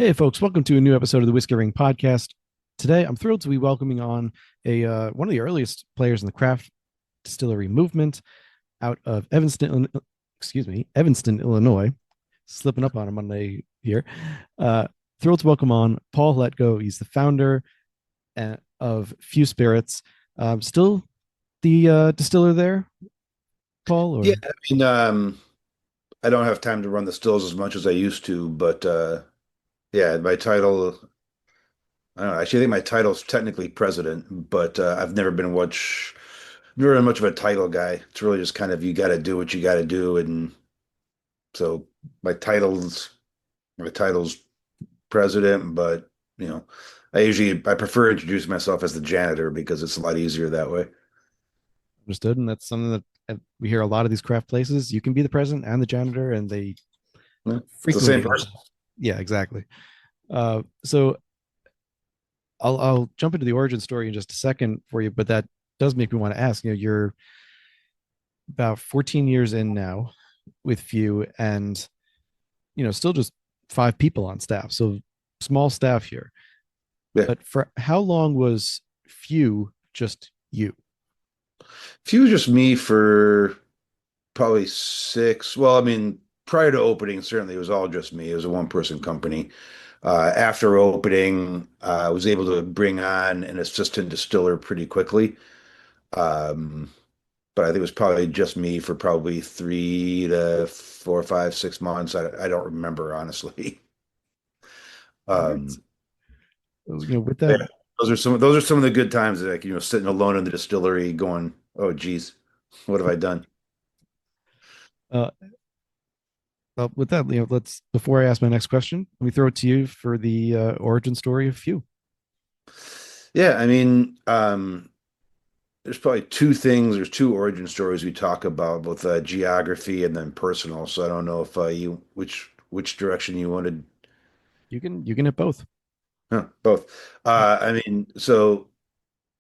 Hey, folks, welcome to a new episode of the Whiskey Ring podcast. Today, I'm thrilled to be welcoming on a one of the earliest players in the craft distillery movement out of Evanston, Illinois. Slipping up on him Monday here. Uh, Thrilled to welcome on Paul Hletko. He's the founder of Few Spirits. Still the distiller there, Paul, Yeah, or I mean, I don't have time to run the stills as much as I used to, but yeah, my title, I don't know, actually, I think my title's technically president, but I've never been much of a title guy. It's really just kind of you got to do what you got to do, and so my title's my title's president, but you know, I prefer to introduce myself as the janitor because it's a lot easier that way. understood? And that's something that we hear a lot of these craft places. You can be the president and the janitor, and they Yeah, it's the frequently same get person. along. Yeah, exactly. So I'll jump into the origin story in just a second for you, but that does make me want to ask. You're about 14 years in now with Few, and still just five people on staff, so small staff here. Yeah, But for how long was Few just you? if you was just me for probably six. Well, I mean, prior to opening, certainly it was all just me. It was a one-person company. After opening, I was able to bring on an assistant distiller pretty quickly. Um, but I think it was probably just me for probably 3 to 4, 5, 6 months. I don't remember honestly. All right. Um, With that, yeah, those are some of the good times, like sitting alone in the distillery, going, "Oh, geez, what have I done?" uh, with that, let's before I ask my next question, let me throw it to you for the origin story of Few. Yeah, I mean, there's probably two things. There's two origin stories we talk about, both geography and then personal. So I don't know if you which direction you wanted. You can hit both. Huh, both. I mean, so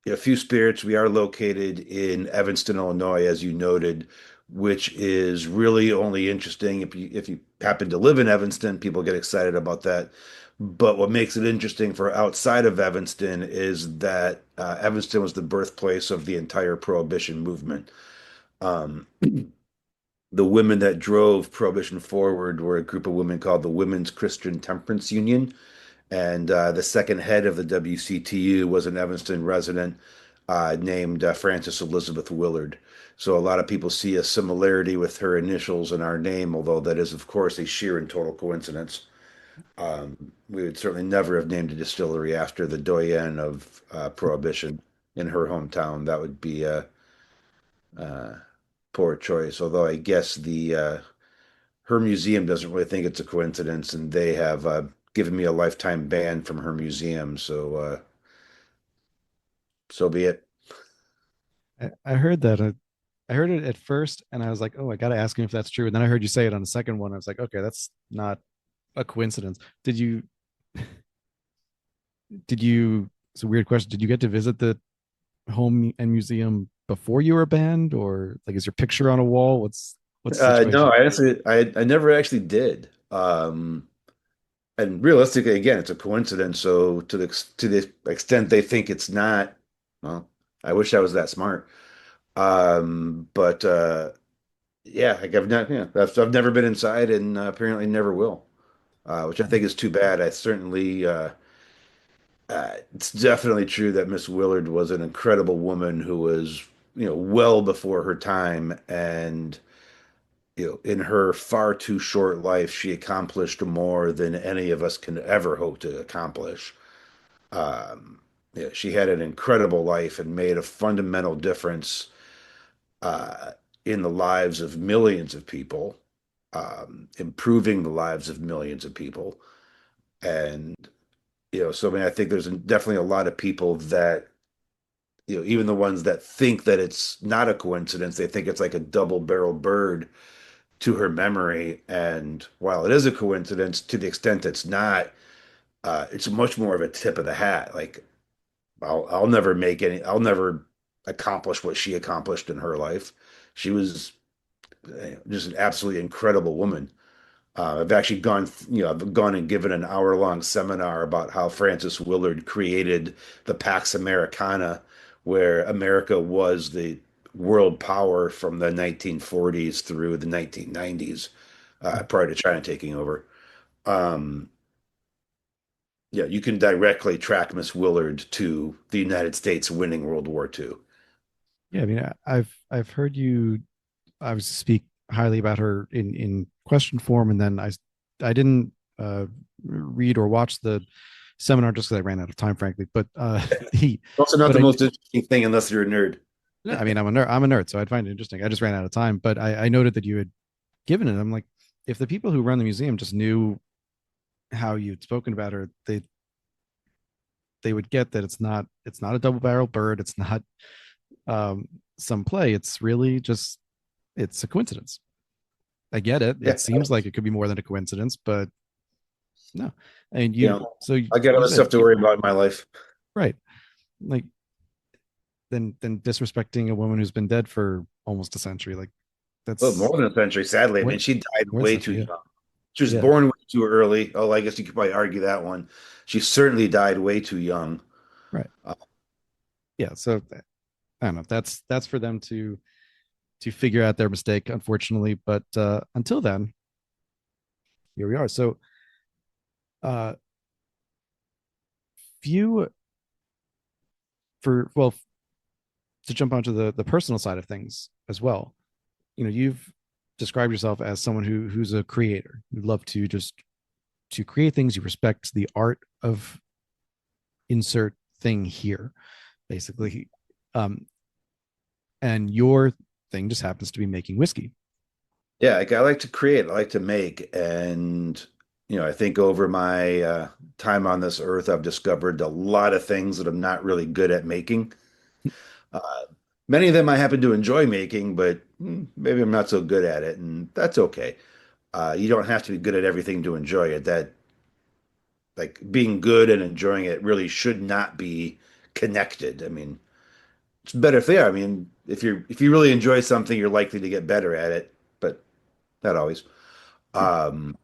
a few spirits. We are located in Evanston, Illinois, as you noted, which is really only interesting if you happen to live in Evanston. People get excited about that. But what makes it interesting for outside of Evanston is that Evanston was the birthplace of the entire Prohibition movement. Um, the women that drove Prohibition forward were a group of women called the Women's Christian Temperance Union. And the second head of the WCTU was an Evanston resident named Frances Elizabeth Willard. So a lot of people see a similarity with her initials and our name, although that is, of course, a sheer and total coincidence. We would certainly never have named a distillery after the doyen of Prohibition in her hometown. That would be a poor choice. Although I guess the her museum doesn't really think it's a coincidence, and they have given me a lifetime ban from her museum. So be it. I heard that. I heard it at first, and I was like, "Oh, I got to ask him if that's true." And then I heard you say it on the second one. I was like, "Okay, that's not a coincidence." Did you? Did you? It's a weird question. Did you get to visit the home and museum before you were banned, or like, is your picture on a wall? What's the No, situation? I never actually did. And realistically, again, it's a coincidence. So to the extent they think it's not, well, I wish I was that smart. But yeah, like I've never been inside, and apparently never will, which I think is too bad. I certainly it's definitely true that Miss Willard was an incredible woman who was, well before her time, and in her far too short life, she accomplished more than any of us can ever hope to accomplish. Um, yeah, she had an incredible life and made a fundamental difference uh, in the lives of millions of people, improving the lives of millions of people. And, so I mean, I think there's definitely a lot of people that, even the ones that think that it's not a coincidence, they think it's like a double-barreled bird to her memory. And while it is a coincidence, to the extent it's not, it's much more of a tip of the hat. Like I'll never accomplish what she accomplished in her life. She was just an absolutely incredible woman. I've actually gone, I've gone and given an hour-long seminar about how Francis Willard created the Pax Americana, where America was the world power from the 1940s through the 1990s, prior to China taking over. Um, yeah, you can directly track Miss Willard to the United States winning World War II. Yeah, I mean, I've heard you obviously speak highly about her in question form, and then I didn't read or watch the seminar just because I ran out of time, frankly. But the Also, not but the I most interesting thing unless you're a nerd. no, I mean, I'm a nerd, so I'd find it interesting. I just ran out of time, but I noted that you had given it. I'm like, if the people who run the museum just knew how you'd spoken about her, they would get that it's not a double barrel bird. It's not um, some play. It's really just it's a coincidence. I get it. Yeah, It seems like it could be more than a coincidence, but no. And you you, know, so I got you other said stuff to worry about in my life. right, like then disrespecting a woman who's been dead for almost a century, like Well, that's more than a century, sadly. I more mean, she died more than a way too century. Yeah, young. She was yeah, born way too early. Oh, I guess you could probably argue that one. She certainly died way too young. right. Uh, Yeah. So I don't know. That's for them to figure out their mistake, unfortunately. But until then, here we are. So uh, few for well to jump onto the personal side of things as well. You've described yourself as someone who's a creator. You love to just to create things. You respect the art of insert thing here, basically. Um, and your thing just happens to be making whiskey. yeah, like I like to create, I like to make, and I think over my time on this earth, I've discovered a lot of things that I'm not really good at making. Uh, Many of them I happen to enjoy making, but maybe I'm not so good at it, and that's okay. You don't have to be good at everything to enjoy it. That like being good and enjoying it really should not be connected. I mean, it's better if they are. I mean, if you really enjoy something, you're likely to get better at it, but not always. Yeah, Um,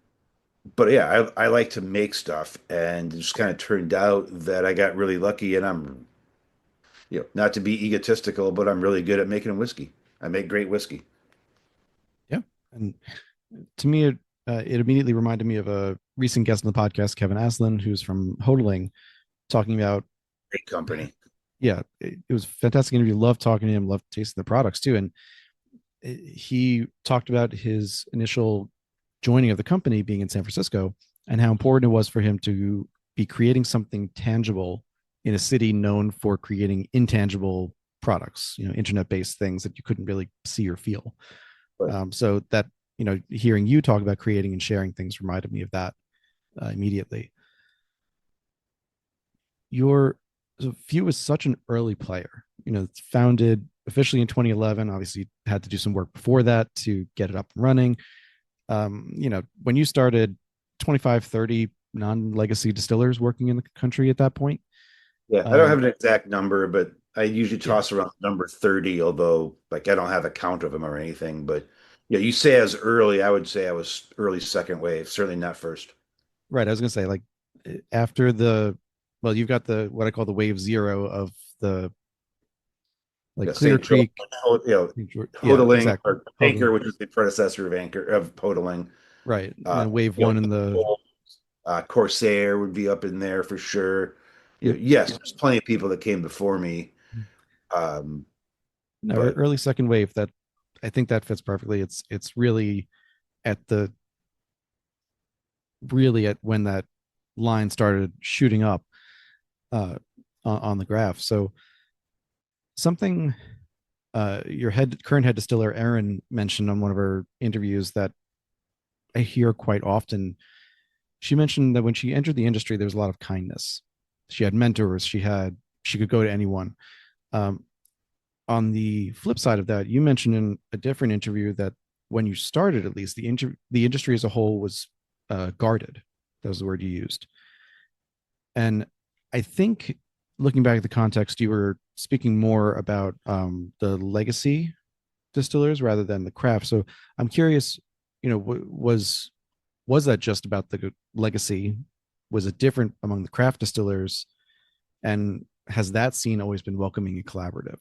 but yeah, I like to make stuff, and it just kind of turned out that I got really lucky, and I'm, not to be egotistical, but I'm really good at making whiskey. I make great whiskey. yeah. And to me, it immediately reminded me of a recent guest on the podcast, Kevin Aslan, who's from Hodling, talking about Great company. yeah, it was a fantastic interview. Loved talking to him, loved tasting the products too. And he talked about his initial joining of the company being in San Francisco and how important it was for him to be creating something tangible in a city known for creating intangible products, internet based things that you couldn't really see or feel. But So that, hearing you talk about creating and sharing things reminded me of that immediately. Your so Vue was such an early player. It's founded officially in 2011. Obviously, had to do some work before that to get it up and running. When you started, 25, 30 non-legacy distillers working in the country at that point. yeah, I don't have Um, an exact number, but I usually yeah, toss around number 30, although like I don't have a count of them or anything. But yeah, you say as early, I would say I was early second wave, certainly not first. right. I was gonna say like after well, you've got the what I call the wave zero of the like Yeah, Clear St. Joe, Creek. Yeah, Hodling exactly. or Anchor, Hodling, which is the predecessor of Anchor of Hodling. right. And Uh, then wave one in the Corsair would be up in there for sure. yep. Yes, there's plenty of people that came before me. Um, No, but early second wave. That I think that fits perfectly. It's at the really at when that line started shooting up uh, on the graph. So something your current head distiller Erin mentioned on one of her interviews that I hear quite often. She mentioned that when she entered the industry, there was a lot of kindness. She had mentors. She could go to anyone. Um, on the flip side of that, you mentioned in a different interview that when you started, at least the industry as a whole was guarded. That was the word you used. And I think looking back at the context, you were speaking more about the legacy distillers rather than the craft. So I'm curious, was was that just about the legacy? Was it different among the craft distillers? And has that scene always been welcoming and collaborative?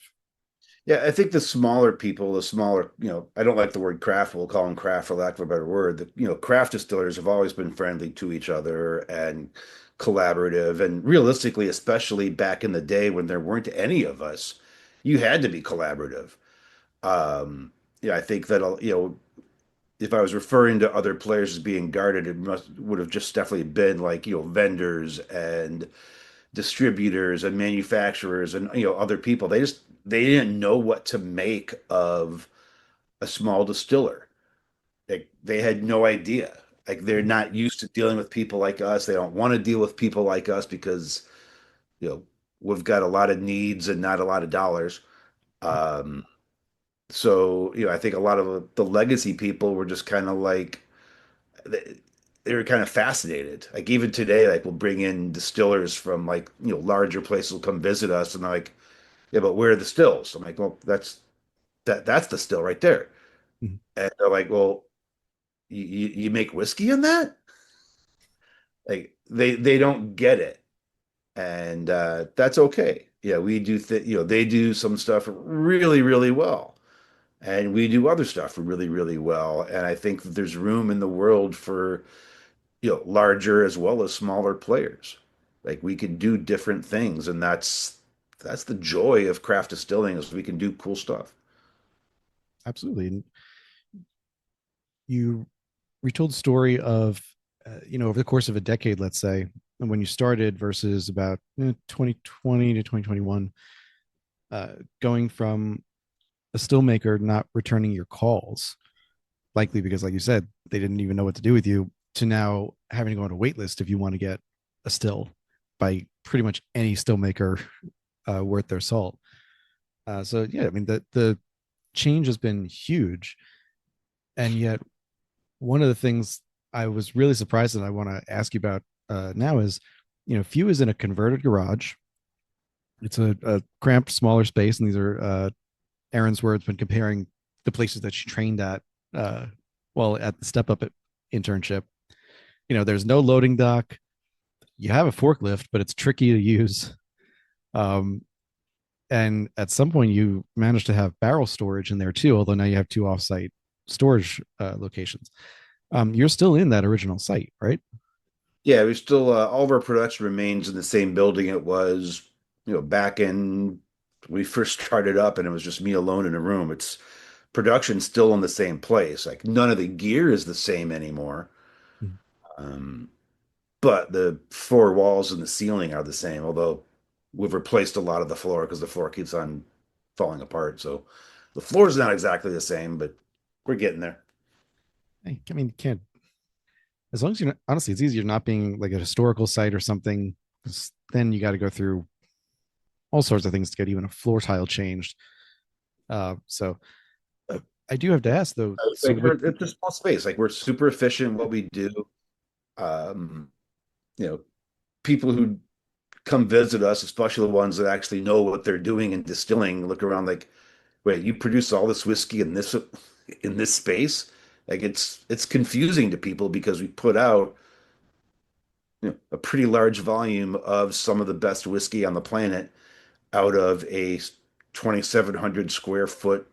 Yeah, I think the smaller people, the smaller, I don't like the word craft. We'll call them craft for lack of a better word. Craft distillers have always been friendly to each other and collaborative. And realistically, especially back in the day when there weren't any of us, you had to be collaborative. Yeah, I think that, if I was referring to other players as being guarded, it must would have just definitely been like, vendors and distributors and manufacturers and other people. They didn't know what to make of a small distiller. Like they had no idea. Like they're not used to dealing with people like us. They don't want to deal with people like us because you know we've got a lot of needs and not a lot of dollars. Um, so I think a lot of the legacy people were just kind of like they, they were kind of fascinated. Like even today, like we'll bring in distillers from like larger places will come visit us, and they're like, "Yeah, but where are the stills?" I'm like, "Well, that's the still right there." Mhm. And they're like, "Well, you make whiskey in that?" Like they don't get it, and that's okay. Yeah, we do they do some stuff really really well, and we do other stuff really really well. And I think that there's room in the world for larger as well as smaller players. Like we can do different things, and that's the joy of craft distilling is we can do cool stuff. Absolutely. And you retold the story of, over the course of a decade, let's say, and when you started versus about 2020 to 2021, going from a still maker not returning your calls, likely because, like you said, they didn't even know what to do with you, to now having to go on a wait list if you want to get a still by pretty much any still maker worth their salt. So yeah, I mean the change has been huge, and yet one of the things I was really surprised that I want to ask you about now is, Few is in a converted garage. It's a cramped, smaller space, and these are Aaron's words when comparing the places that she trained at, uh, at the Step Up internship. There's no loading dock. You have a forklift, but it's tricky to use. Um, and at some point, you managed to have barrel storage in there too, although now you have two offsite storage locations. You're still in that original site, right? Yeah, we still all of our production remains in the same building it was, back in we first started up, and it was just me alone in a room. It's production still in the same place. Like none of the gear is the same anymore. Mhm. Um, but the four walls and the ceiling are the same, although we've replaced a lot of the floor because the floor keeps on falling apart. So the floor is not exactly the same, but we're getting there. I mean, you can't, as long as you're not, honestly, it's easier not being like a historical site or something, 'cause then you got to go through all sorts of things to get even a floor tile changed. So uh, I do have to ask though. So Like with it's a small space. Like we're super efficient in what we do. Um, you know, People who come visit us, especially the ones that actually know what they're doing in distilling, look around like, wait, you produce all this whiskey in this space? Like it's confusing to people because we put out a pretty large volume of some of the best whiskey on the planet out of a 2,700 square foot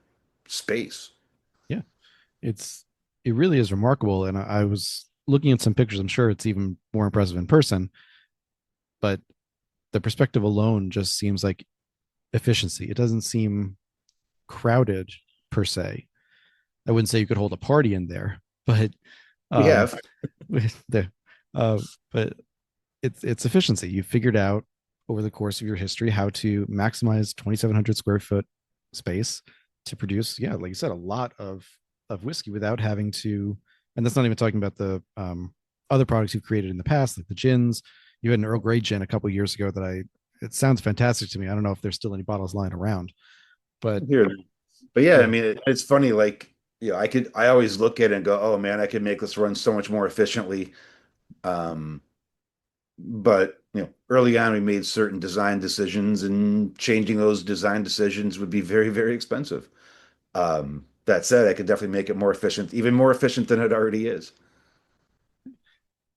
space. Yeah, it's it really is remarkable, and I was looking at some pictures. I'm sure it's even more impressive in person, but the perspective alone just seems like efficiency. It doesn't seem crowded per se. I wouldn't say you could hold a party in there, but We um, have. the uh, but it's efficiency. You figured out over the course of your history how to maximize 2,700 square foot space to produce, yeah, like you said, a lot of whiskey without having to. And that's not even talking about the other products you've created in the past, like the gins. You had an Earl Grey gin a couple of years ago that it sounds fantastic to me. I don't know if there's still any bottles lying around, but Here. But yeah, I yeah, mean, it's funny. Like, I always look at it and go, oh man, I could make this run so much more efficiently. Um, but early on, we made certain design decisions, and changing those design decisions would be very, very expensive. That said, I could definitely make it more efficient, even more efficient than it already is.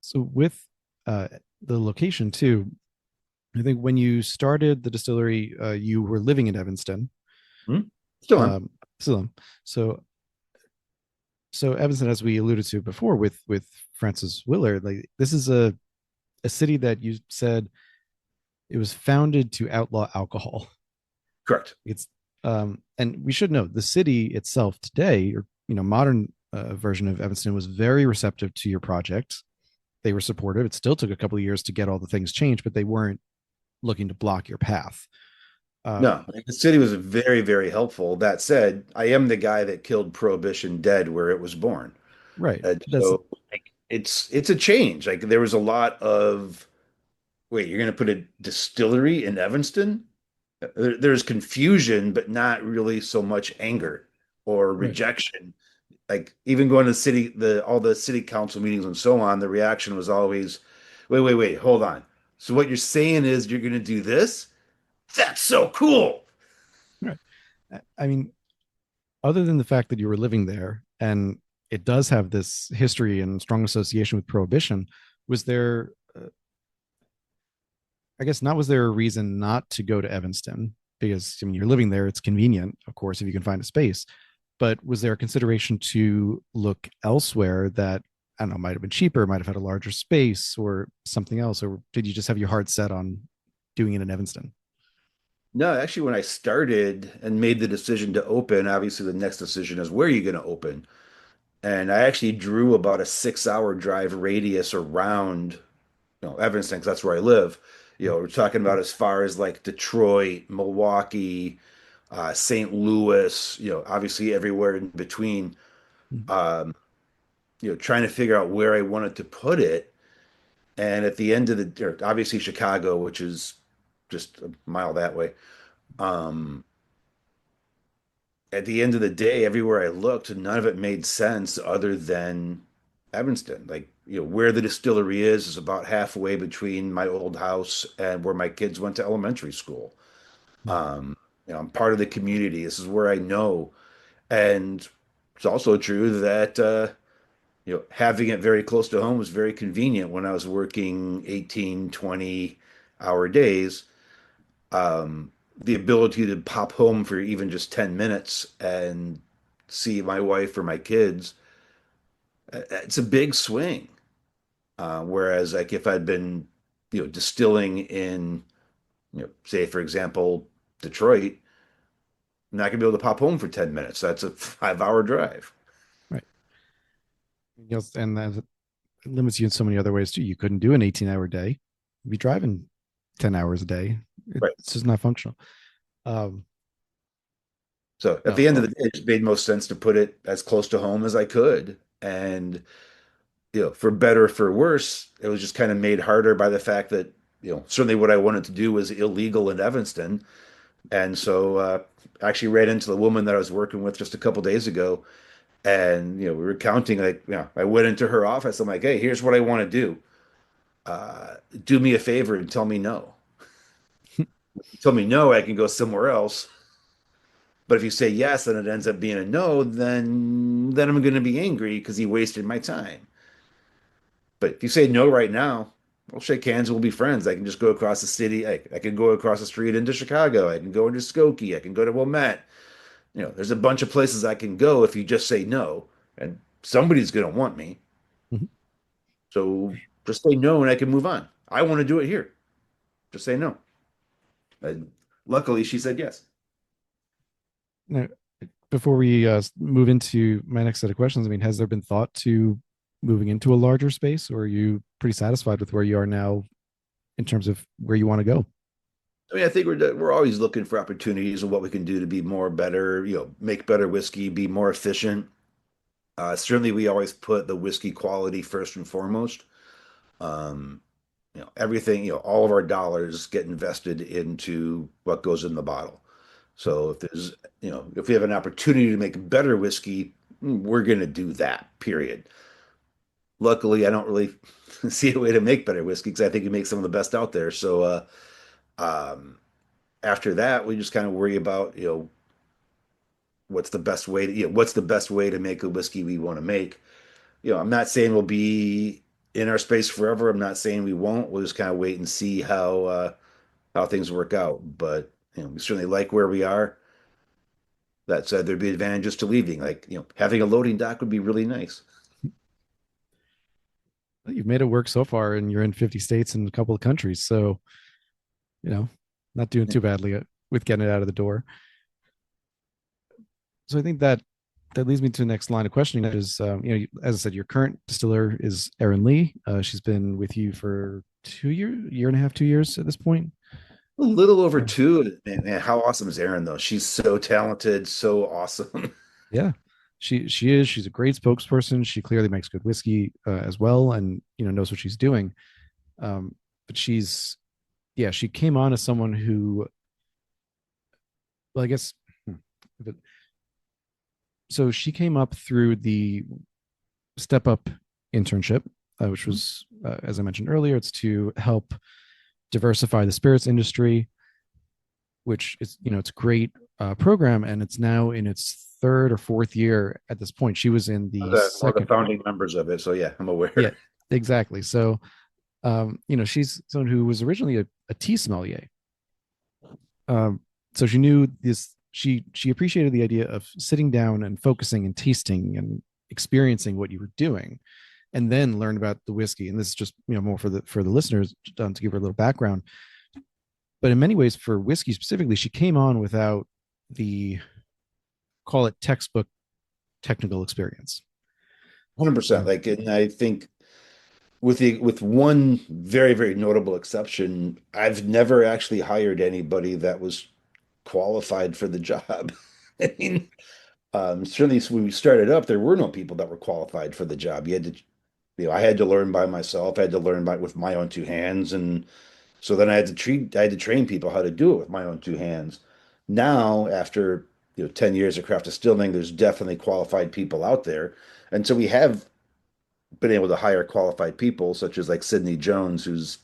So with uh, the location too, I think when you started the distillery, you were living in Evanston. Hmm? Still on. Um, so, so, so Evanston, as we alluded to before, with Francis Willard, like this is a city that you said it was founded to outlaw alcohol. Correct. It's and we should know the city itself today, or modern version of Evanston, was very receptive to your project. They were supportive. It still took a couple of years to get all the things changed, but they weren't looking to block your path. Uh, No, the city was very, very helpful. That said, I am the guy that killed Prohibition dead where it was born. right. And That's so like, it's a change. Like there was a lot of, wait, you're going to put a distillery in Evanston? There's confusion, but not really so much anger or right. rejection. Like even going to the city, the all the city council meetings and so on, the reaction was always, wait, wait, wait, hold on. So what you're saying is you're going to do this? That's so cool. Right. I mean, other than the fact that you were living there and it does have this history and strong association with prohibition, was there I guess not was there a reason not to go to Evanston? Because I mean you're living there, it's convenient, of course, if you can find a space. But was there a consideration to look elsewhere that I don't know, might have been cheaper, might have had a larger space or something else? Or did you just have your heart set on doing it in Evanston? No, actually, when I started and made the decision to open, obviously the next decision is where are you going to open? And I actually drew about a 6 hour drive radius around, Evanston, 'cause that's where I live. We're talking about as far as like Detroit, Milwaukee, St. Louis, obviously everywhere in between. Um, trying to figure out where I wanted to put it. And at the end of or obviously Chicago, which is just a mile that way. Um, at the end of the day, everywhere I looked, none of it made sense other than Evanston. Like, where the distillery is about halfway between my old house and where my kids went to elementary school. Um, I'm part of the community. This is where I know. And it's also true that having it very close to home was very convenient when I was working 18, 20-hour days. The ability to pop home for even just 10 minutes and see my wife or my kids, it's a big swing. Whereas like if I'd been, distilling in, say for example, Detroit, I'm not gonna be able to pop home for 10 minutes. That's a 5 hour drive. Right. Yes, and that limits you in so many other ways too. You couldn't do an 18-hour day. You'd be driving 10 hours a day. Right. It's just not functional. Um, So at no, the end of well, the day, it just made most sense to put it as close to home as I could. And, for better or for worse, it was just kind of made harder by the fact that, certainly what I wanted to do was illegal in Evanston. And so I actually ran into the woman that I was working with just a couple days ago. And, we were counting, like, I went into her office. I'm like, hey, here's what I want to do. Do me a favor and tell me no. Tell me no, I can go somewhere else. But if you say yes and it ends up being a no, then I'm going to be angry because he wasted my time. But if you say no right now, we'll shake hands. We'll be friends. I can just go across the city. I can go across the street into Chicago. I can go into Skokie. I can go to Wilmette. There's a bunch of places I can go if you just say no, and somebody's going to want me. mhm. So just say no, and I can move on. I want to do it here. Just say no. And luckily, she said yes. Now, before we move into my next set of questions, I mean, has there been thought to moving into a larger space, or are you pretty satisfied with where you are now in terms of where you want to go? I mean, I think we're always looking for opportunities and what we can do to be more better, make better whiskey, be more efficient. Certainly, we always put the whiskey quality first and foremost. Um, everything, all of our dollars get invested into what goes in the bottle. So if there's, if we have an opportunity to make better whiskey, we're going to do that, period. Luckily, I don't really see a way to make better whiskey because I think we make some of the best out there. So um, after that, we just kind of worry about, what's the best way to make a whiskey we want to make. I'm not saying we'll be in our space forever. I'm not saying we won't. We'll just kind of wait and see how things work out. But we certainly like where we are. That said, there'd be advantages to leaving. Like, having a loading dock would be really nice. You've made it work so far, and you're in 50 states and a couple of countries. So, you know, not doing too badly with getting it out of the door. So I think that leads me to the next line of questioning, which is, as I said, your current distiller is Erin Lee. She's been with you for 2 years, year and a half, 2 years at this point. A little over Uh, two. Man, how awesome is Erin, though? She's so talented, so awesome. yeah, she is. She's a great spokesperson. She clearly makes good whiskey as well, and knows what she's doing. But she came on as someone who, well, I guess, but so she came up through the Step Up internship, which was, as I mentioned earlier, it's to help diversify the spirits industry, which is, it's a great program, and it's now in its third or fourth year at this point. She was in the One of the second. founding members of it. So yeah, I'm Yeah, aware. exactly. So, she's someone who was originally a tea sommelier. So she knew this. She appreciated the idea of sitting down and focusing and tasting and experiencing what you were doing, and then learn about the whiskey. And this is just more for the listeners, to give her a little background. But in many ways, for whiskey specifically, she came on without the, call it, textbook technical experience. 100%. Um, Like, and I think with one very, very notable exception, I've never actually hired anybody that was qualified for the job. I mean, certainly when we started up, there were no people that were qualified for the job. I had to learn by myself. I had to learn with my own two hands, and so then I had to train people how to do it with my own two hands. Now, after 10 years of craft distilling, there's definitely qualified people out there. And so we have been able to hire qualified people, such as like Sydney Jones, who's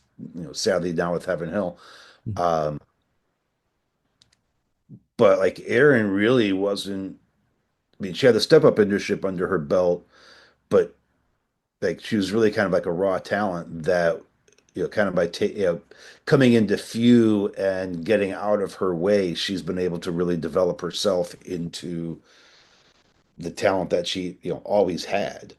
sadly down with Heaven Hill. Um, but like Erin really wasn't. I mean, she had the step up internship under her belt, but like she was really kind of like a raw talent that kind of by coming into few and getting out of her way, she's been able to really develop herself into the talent that she always had.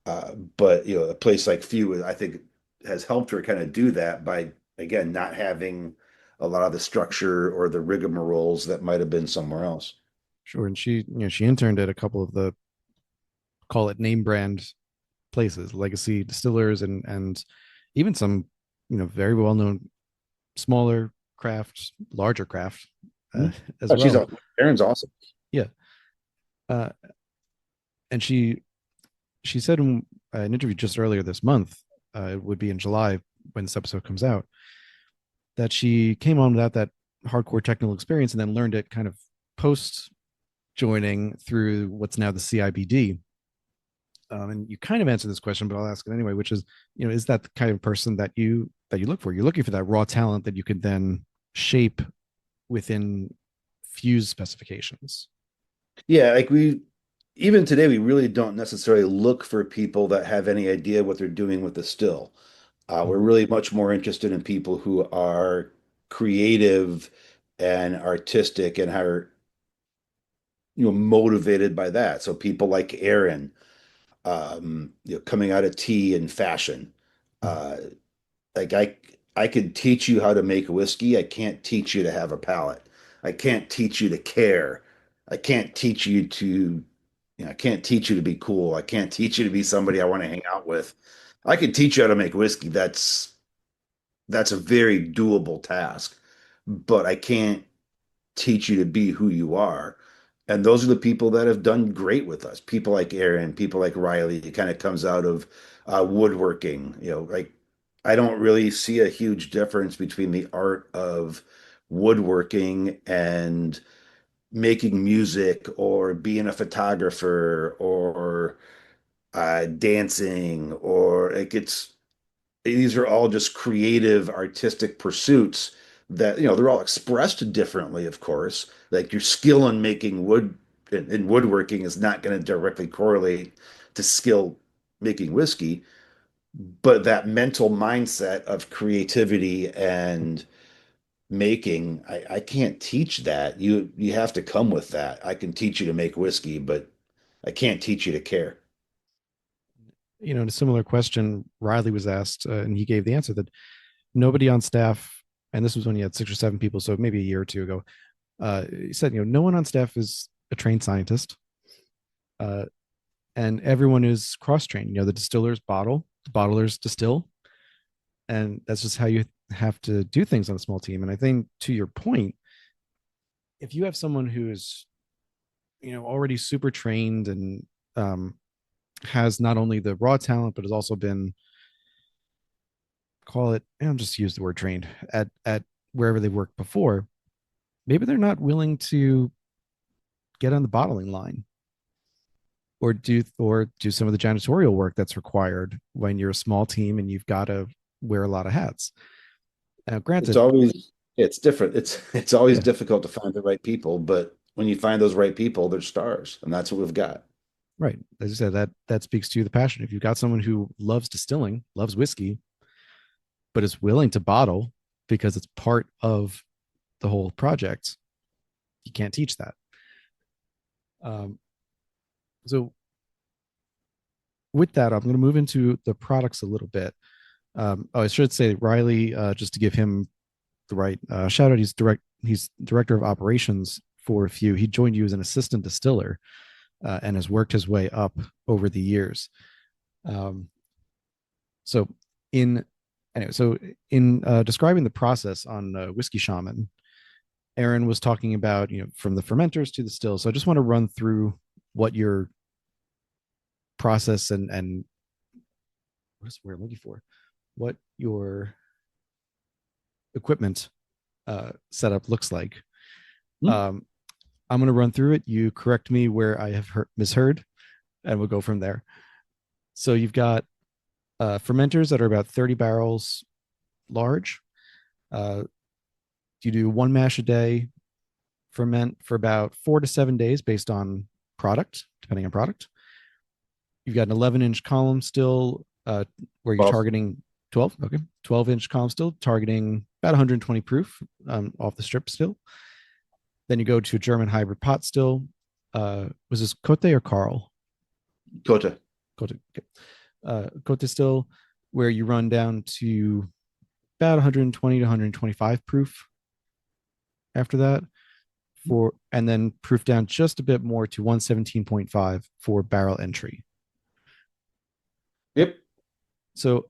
But a place like few, I think, has helped her kind of do that by again not having a lot of the structure or the rigmaroles that might have been somewhere else. sure, and she interned at a couple of the, call it, name brand places, legacy distillers, and even some very well known smaller craft, larger craft uh, Mhm. as Oh, well. Erin's awesome. Yeah, uh, and she said in an interview just earlier this month, it would be in July when this episode comes out, that she came on without that hardcore technical experience and then learned it kind of post joining through what's now the CIBD. And you kind of answered this question, but I'll ask it anyway, which is, is that the kind of person that you look for? You're looking for that raw talent that you could then shape within fuse specifications. Yeah, like we even today we really don't necessarily look for people that have any idea what they're doing with the still. We're really much more interested in people who are creative and artistic and are motivated by that. So people like Aaron, coming out of tea and fashion. Uh, like I could teach you how to make whiskey. I can't teach you to have a palate. I can't teach you to care. I can't teach you to, I can't teach you to be cool. I can't teach you to be somebody I want to hang out with. I can teach you how to make whiskey. That's a very doable task, but I can't teach you to be who you are. And those are the people that have done great with us. People like Aaron, people like Riley. It kind of comes out of woodworking. Like I don't really see a huge difference between the art of woodworking and making music or being a photographer or dancing or like these are all just creative artistic pursuits that they're all expressed differently, of course. Like your skill in making wood in woodworking is not going to directly correlate to skill making whiskey, But that mental mindset of creativity and making, I can't teach that. You have to come with that. I can teach you to make whiskey, but I can't teach you to care. In a similar question, Riley was asked, and he gave the answer that nobody on staff, and this was when he had 6 or 7 people, so maybe a year or two ago, he said, no one on staff is a trained scientist, uh, and everyone is cross-trained. The distillers bottle, the bottlers distill, and that's just how you have to do things on a small team. And I think, to your point, if you have someone who's already super trained and um, has not only the raw talent but has also been, call it, I'll just use the word trained at wherever they worked before, maybe they're not willing to get on the bottling line or do some of the janitorial work that's required when you're a small team and you've got to wear a lot of hats. Now, It's granted, always it's different. It's always yeah, difficult to find the right people, but when you find those right people, they're stars, and that's what we've got. right. As I said, that speaks to the passion. If you've got someone who loves distilling, loves whiskey, but is willing to bottle because it's part of the whole project, you can't teach that. Um, so with that, I'm going to move into the products a little bit. I should say Riley, just to give him the right shout out. He's director of operations for a few. He joined you as an assistant distiller and has worked his way up over the years. Um, so in so in describing the process on Whiskey Shaman, Aaron was talking about from the fermenters to the stills. So I just want to run through what your process and what's the word I'm looking for, what your equipment setup looks like. Hmm? Um, I'm going to run through it. You correct me where I have misheard, and we'll go from there. So you've got fermenters that are about 30 barrels large. Uh, you do one mash a day, ferment for about 4 to 7 days based on product, depending on product. You've got an 11-inch column still where you're Well, targeting 12. Okay. 12-inch column still targeting about 120 proof off the strip still. Then you go to a German hybrid pot still. Was this Cote or Carl? Kota. Cote. Okay. Cote still, where you run down to about 120 to 125 proof after that and then proof down just a bit more to 117.5 for barrel entry. Yep. So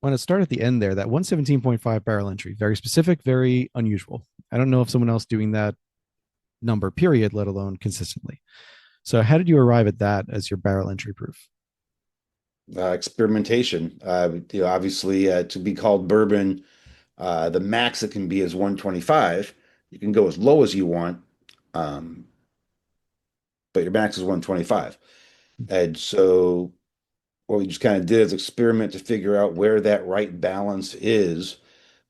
when it started at the end there, that 117.5 barrel entry, very specific, very unusual. I don't know if someone else doing that number, period, let alone consistently. So how did you arrive at that as your barrel entry proof? Experimentation. Obviously, to be called bourbon, the max it can be is 125. You can go as low as you want, um, but your max is 125. And so what we just kind of did is experiment to figure out where that right balance is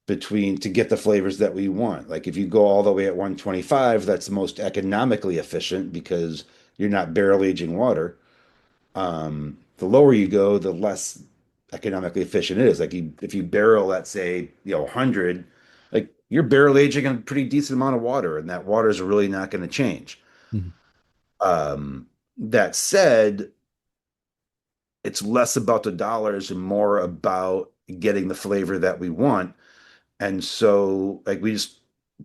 between to get the flavors that we want. Like if you go all the way at 125, that's the most economically efficient because you're not barrel aging water. The lower you go, the less economically efficient it is. Like if you barrel, let's say, 100, like you're barrel aging a pretty decent amount of water, and that water is really not going to change. Mhm. That said, it's less about the dollars and more about getting the flavor that we want. And so, like, we just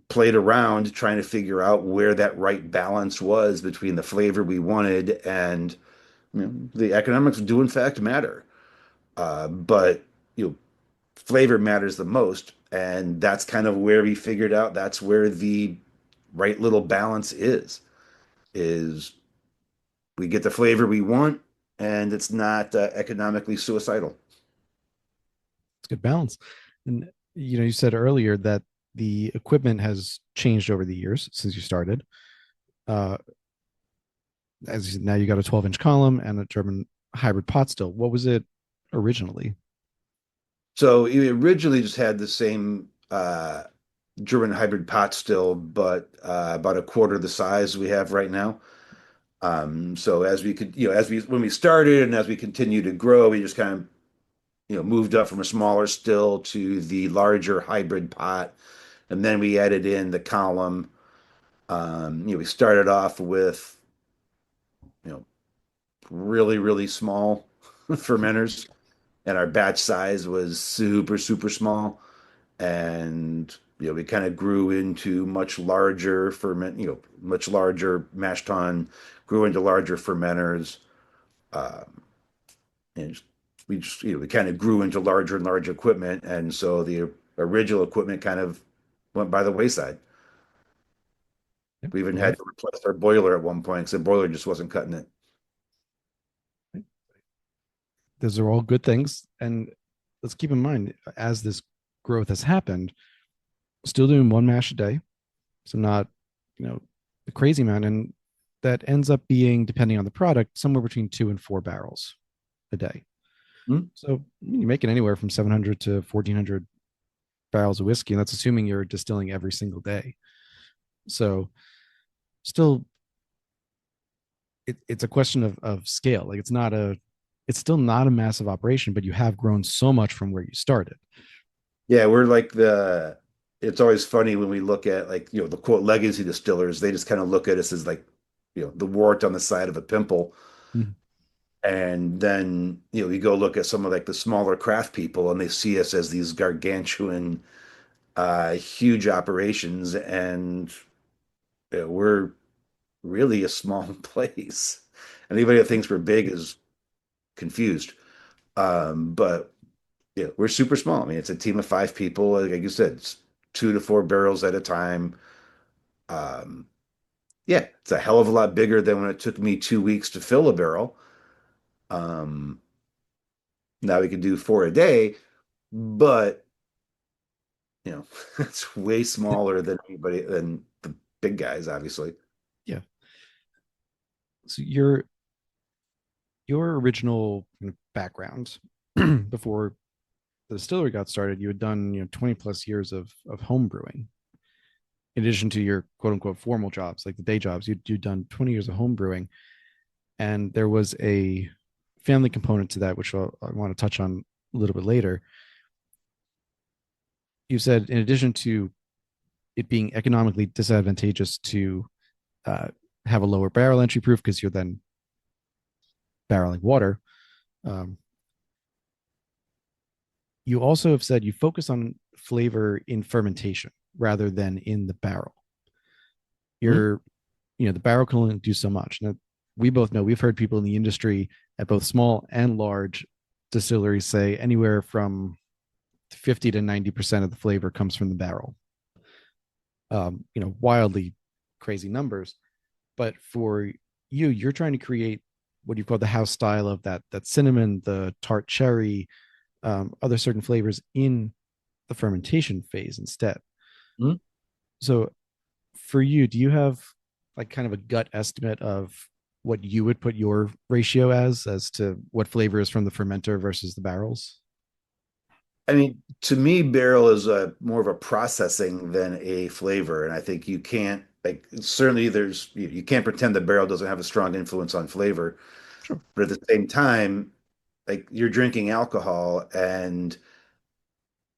played around trying to figure out where that right balance was between the flavor we wanted and the economics do in fact matter. But flavor matters the most, and that's kind of where we figured out that's where the right little balance is we get the flavor we want, and it's not economically suicidal. It's good balance. And you said earlier that the equipment has changed over the years since you started. Uh, as now you got a 12-inch column and a German hybrid pot still. What was it originally? So we originally just had the same German hybrid pot still, but about a quarter the size we have right now. So as we could, as we when we started and as we continue to grow, we just kind of moved up from a smaller still to the larger hybrid pot, and then we added in the column. We started off with, you know, really, really small fermenters, and our batch size was super, super small. And we kind of grew into much larger mash tun, grew into larger fermenters. Um, and we just, we kind of grew into larger and larger equipment. And so the original equipment kind of went by the wayside. Yep. We even had Life. to replace our boiler at one point because the boiler just wasn't cutting it. Those are all good things. And let's keep in mind, as this growth has happened, still doing one mash a day. So not, a crazy amount. And that ends up being, depending on the product, somewhere between 2 and 4 barrels a day. Hmm? So you're making anywhere from 700 to 1,400 barrels of whiskey. And that's assuming you're distilling every single day. So still, it's a question of scale. Like it's still not a massive operation, but you have grown so much from where you started. Yeah, we're like it's always funny when we look at, like, the quote legacy distillers, they just kind of look at us as like, the wart on the side of a pimple. Mhm. And then, you go look at some of like the smaller craft people and they see us as these gargantuan, huge operations. And we're really a small place. Anybody that thinks we're big is confused. But yeah, we're super small. I mean, it's a team of 5 people. Like you said, it's 2 to 4 barrels at a time. Um, yeah, it's a hell of a lot bigger than when it took me 2 weeks to fill a barrel. Um, Now we can do 4 a day, but it's way smaller than the big guys, obviously. Yeah. So your original background before the distillery got started, you had done 20 plus years of home brewing. In addition to your quote unquote formal jobs, like the day jobs, you'd done 20 years of home brewing, and there was a family component to that, which I want to touch on a little bit later. You said in addition to it being economically disadvantageous to uh, have a lower barrel entry proof because you're then barreling water. Um, you also have said you focus on flavor in fermentation rather than in the barrel. Hmm? You're, the barrel can only do so much. Now, we both know we've heard people in the industry at both small and large distilleries say anywhere from 50 to 90% of the flavor comes from the barrel. Wildly crazy numbers. But for you, you're trying to create what you call the house style of that cinnamon, the tart cherry, other certain flavors in the fermentation phase instead. Hmm? So for you, do you have like kind of a gut estimate of what you would put your ratio as to what flavor is from the fermenter versus the barrels? I mean, to me, barrel is a more of a processing than a flavor, and I think you can't, like, certainly you can't pretend the barrel doesn't have a strong influence on flavor, Sure. but at the same time, like, you're drinking alcohol, and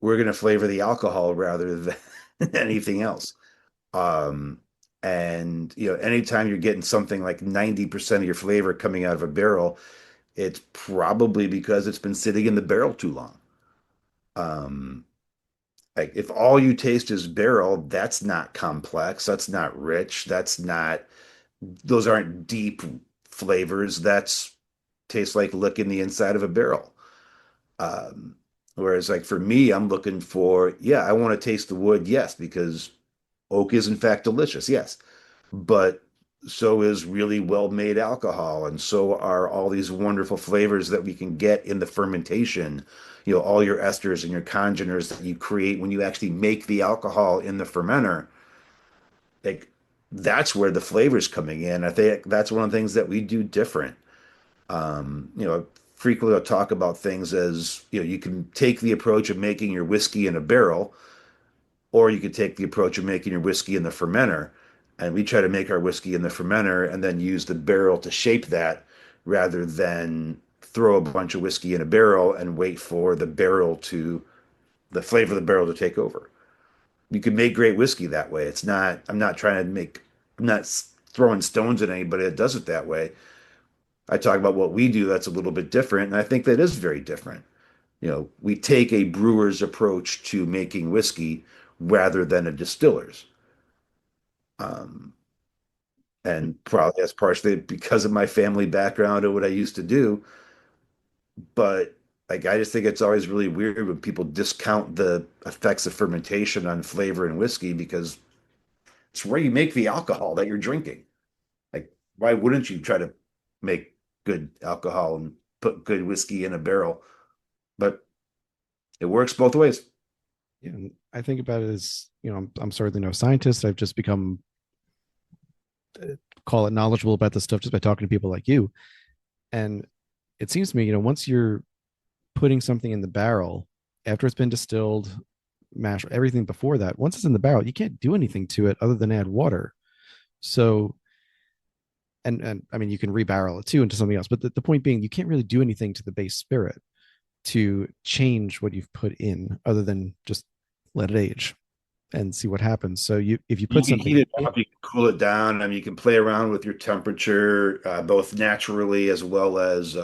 we're going to flavor the alcohol rather than anything else. Um, and anytime you're getting something like 90% of your flavor coming out of a barrel, it's probably because it's been sitting in the barrel too long. Um, like, if all you taste is barrel, that's not complex, that's not rich, those aren't deep flavors. That's tastes like licking the inside of a barrel. Um, Whereas, like, for me, I'm looking for, yeah, I want to taste the wood, yes, because oak is in fact delicious, yes, but so is really well-made alcohol, and so are all these wonderful flavors that we can get in the fermentation. All your esters and your congeners that you create when you actually make the alcohol in the fermenter, like, that's where the flavor's coming in. I think that's one of the things that we do different. Frequently I'll talk about things as, you can take the approach of making your whiskey in a barrel, or you could take the approach of making your whiskey in the fermenter. And we try to make our whiskey in the fermenter and then use the barrel to shape that rather than throw a bunch of whiskey in a barrel and wait for the flavor of the barrel to take over. You can make great whiskey that way. I'm not trying to make, I'm not throwing stones at anybody that does it that way. I talk about what we do that's a little bit different, and I think that is very different. We take a brewer's approach to making whiskey rather than a distiller's. Um, and probably that's partially because of my family background and what I used to do. But like, I just think it's always really weird when people discount the effects of fermentation on flavor in whiskey because it's where you make the alcohol that you're drinking. Like, why wouldn't you try to make good alcohol and put good whiskey in a barrel? But it works both ways. And I think about it as, I'm certainly no scientist. I've just become, call it, knowledgeable about this stuff just by talking to people like you. And it seems to me, once you're putting something in the barrel after it's been distilled, mash, everything before that, once it's in the barrel, you can't do anything to it other than add water. So, and I mean, you can rebarrel it too into something else. But the point being, you can't really do anything to the base spirit to change what you've put in other than just let it age and see what happens. So if you You put can heat something it in, up, you can cool it down. I mean, you can play around with your temperature, both naturally as well as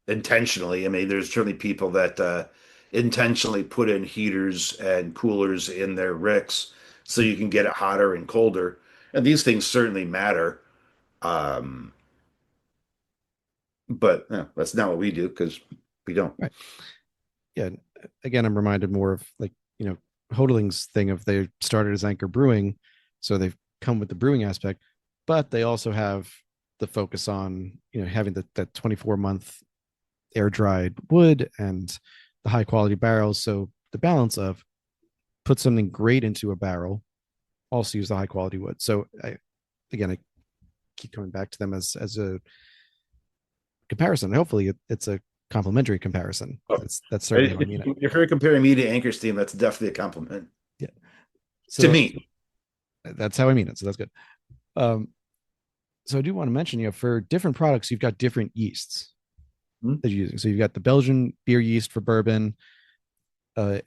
intentionally. I mean, there's certainly people that intentionally put in heaters and coolers in their ricks so you can get it hotter and colder. And these things certainly matter. Um, but that's not what we do because we don't. right? Yeah. Again, I'm reminded more of like, Hodling's thing of they started as Anchor Brewing, so they've come with the brewing aspect, but they also have the focus on, having that 24-month air dried wood and the high quality barrels. So the balance of put something great into a barrel, also use the high quality wood. So I keep coming back to them as a comparison. Hopefully it's a complementary comparison. Oh, That's certainly how I mean it. if you're comparing me to Anchor Steam, that's definitely a compliment Yeah. to So me. that's how I mean it. So that's good. Um, so I do want to mention, for different products, you've got different yeasts Hmm? that you're using. So you've got the Belgian beer yeast for bourbon, a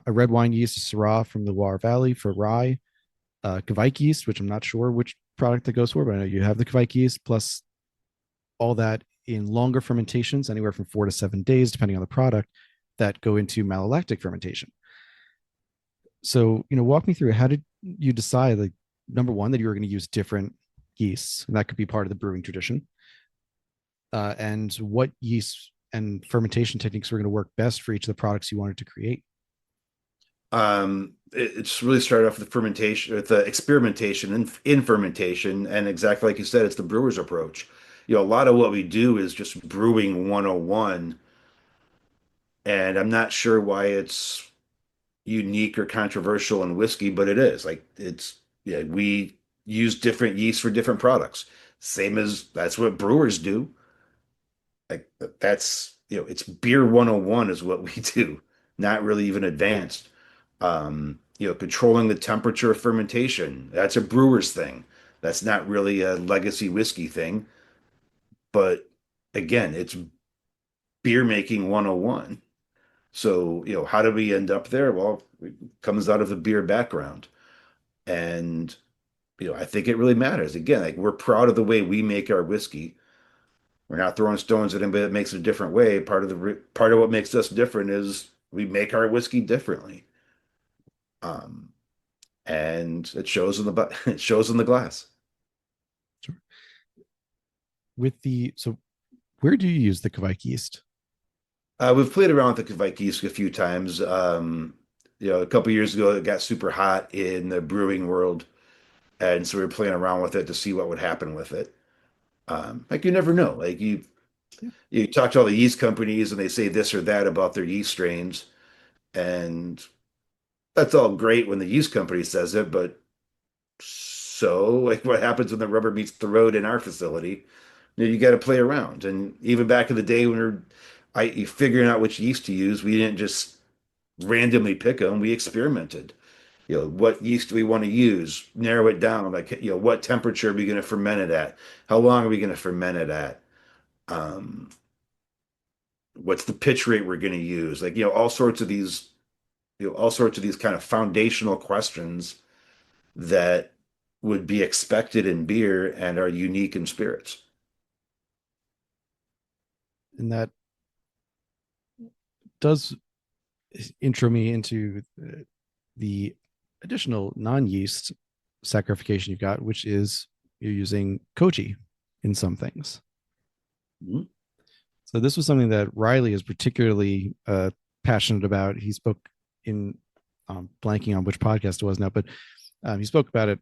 red wine yeast, Syrah from the Loire Valley for rye, Kvike yeast, which I'm not sure which product that goes for, but I know you have the Kvike yeast, plus all that in longer fermentations, anywhere from 4 to 7 days, depending on the product, that go into malolactic fermentation. So, walk me through, how did you decide, like, number one, that you were going to use different yeasts, and that could be part of the brewing tradition, and what yeast and fermentation techniques were going to work best for each of the products you wanted to create? It's really started off with the fermentation, with the experimentation in fermentation, and exactly like you said, it's the brewer's approach. A lot of what we do is just brewing 101, and I'm not sure why it's unique or controversial in whiskey, but it is. Like yeah, we use different yeast for different products. Same as that's what brewers do. Like it's beer 101 is what we do, not really even advanced. Controlling the temperature of fermentation, that's a brewer's thing. That's not really a legacy whiskey thing, but again, it's beer making 101. So, how did we end up there? Well, it comes out of the beer background. And, I think it really matters. Again, like we're proud of the way we make our whiskey. We're not throwing stones at anybody that makes it a different way. Part of what makes us different is we make our whiskey differently. Um, and it shows in it shows in the glass. Sure. So where do you use the Kvike yeast? We've played around with the Kvike a few times. A couple years ago, it got super hot in the brewing world, and so we were playing around with it to see what would happen with it. Like you never know. Like Yeah. you talk to all the yeast companies, and they say this or that about their yeast strains, and that's all great when the yeast company says it, but so like what happens when the rubber meets the road in our facility? You got to play around. And even back in the day when you figuring out which yeast to use, we didn't just randomly pick them. We experimented. What yeast do we want to use? Narrow it down. Like, what temperature are we going to ferment it at? How long are we going to ferment it at? Um, What's the pitch rate we're going to use? Like, all sorts of these, all sorts of these kind of foundational questions that would be expected in beer and are unique in spirits. And that does intro me into the additional non-yeast saccharification you've got, which is you're using koji in some things. Mhm. So this was something that Riley is particularly passionate about. He spoke in blanking on which podcast it was now, but he spoke about it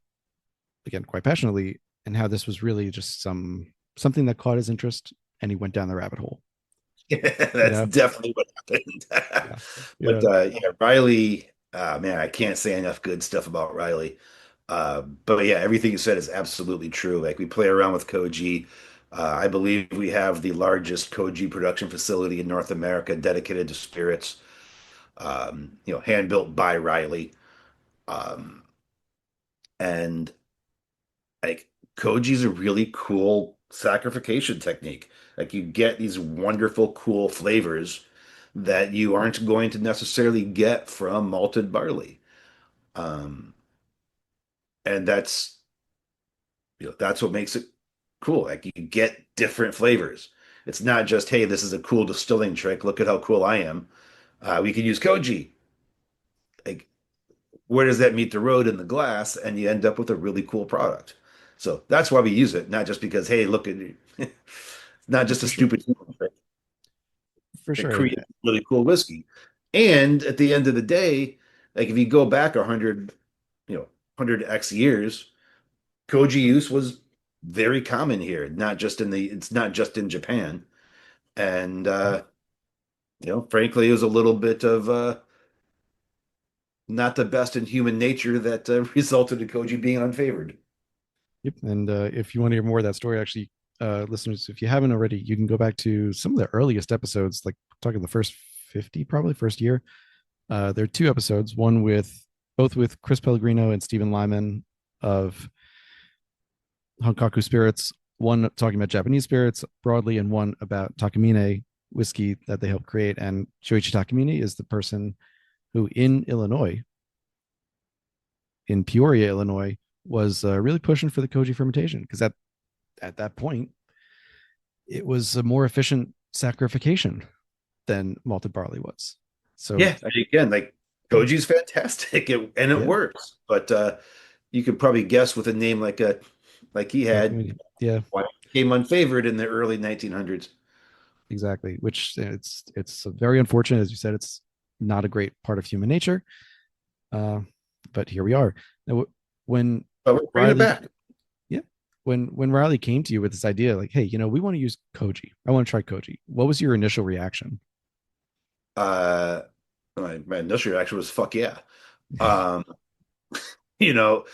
again quite passionately, and how this was really just something that caught his interest, and he went down the rabbit hole. You That's know, definitely what happened. yeah, But yeah, yeah, Riley, man, I can't say enough good stuff about Riley. But yeah, everything you said is absolutely true. Like we play around with Koji. I believe we have the largest Koji production facility in North America dedicated to spirits, hand built by Riley. Um, and like Koji's a really cool saccharification technique. Like you get these wonderful, cool flavors that you aren't going to necessarily get from malted barley. Um, and that's what makes it cool. Like you get different flavors. It's not just, hey, this is a cool distilling trick. Look at how cool I am. We can use Koji. Like, where does that meet the road in the glass? And you end up with a really cool product. So that's why we use it, not just because, hey, look at it's not just a for sure, stupid trick. for It sure. creates really cool whiskey. And at the end of the day, like if you go back 100, 100x years, Koji use was very common here, it's not just in Japan. And frankly, it was a little bit of not the best in human nature that resulted in Koji being unfavored. Yep. And if you want to hear more of that story, actually, listeners, if you haven't already, you can go back to some of the earliest episodes, like talking the first 50, probably first year. There are two episodes, one with both with Chris Pellegrino and Stephen Lyman of Honkaku Spirits, one talking about Japanese spirits broadly, and one about Takamine whiskey that they helped create. And Shoichi Takamine is the person who in Illinois, in Peoria, Illinois, was really pushing for the koji fermentation because at that point it was a more efficient saccharification than malted barley was. So Yeah, again, like yeah, Koji's fantastic and it yeah, works. But you could probably guess with a name like he had Takamine, yeah, why it became unfavored in the early 1900s. exactly. Which it's very unfortunate, as you said. It's not a great part of human nature, uh, but here we are. Now, when But we're bringing it Riley, back. yeah, when Riley came to you with this idea, like, hey, we want to use koji. I want to try koji. What was your initial reaction? Uh, my initial reaction was fuck yeah. Um, you know,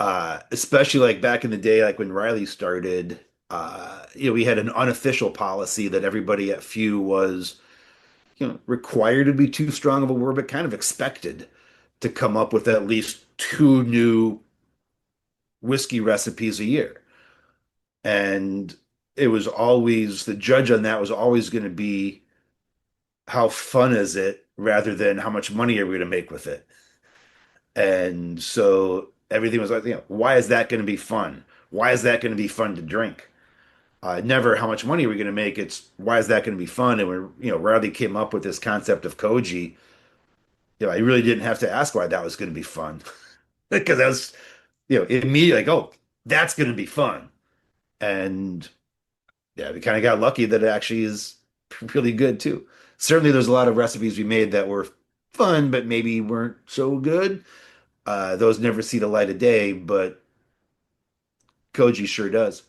especially like back in the day, like when Riley started, we had an unofficial policy that everybody at Few was, required to be too strong of a word, but kind of expected to come up with at least two new whiskey recipes a year. And it was always the judge on that was always going to be how fun is it rather than how much money are we going to make with it. And so everything was like, why is that going to be fun? Why is that going to be fun to drink? Never how much money are we going to make? It's why is that going to be fun? And when Riley came up with this concept of Koji, I really didn't have to ask why that was going to be fun because that was immediately like, oh, that's going to be fun. And yeah, we kind of got lucky that it actually is really good too. Certainly, there's a lot of recipes we made that were fun, but maybe weren't so good. Those never see the light of day, but Koji sure does.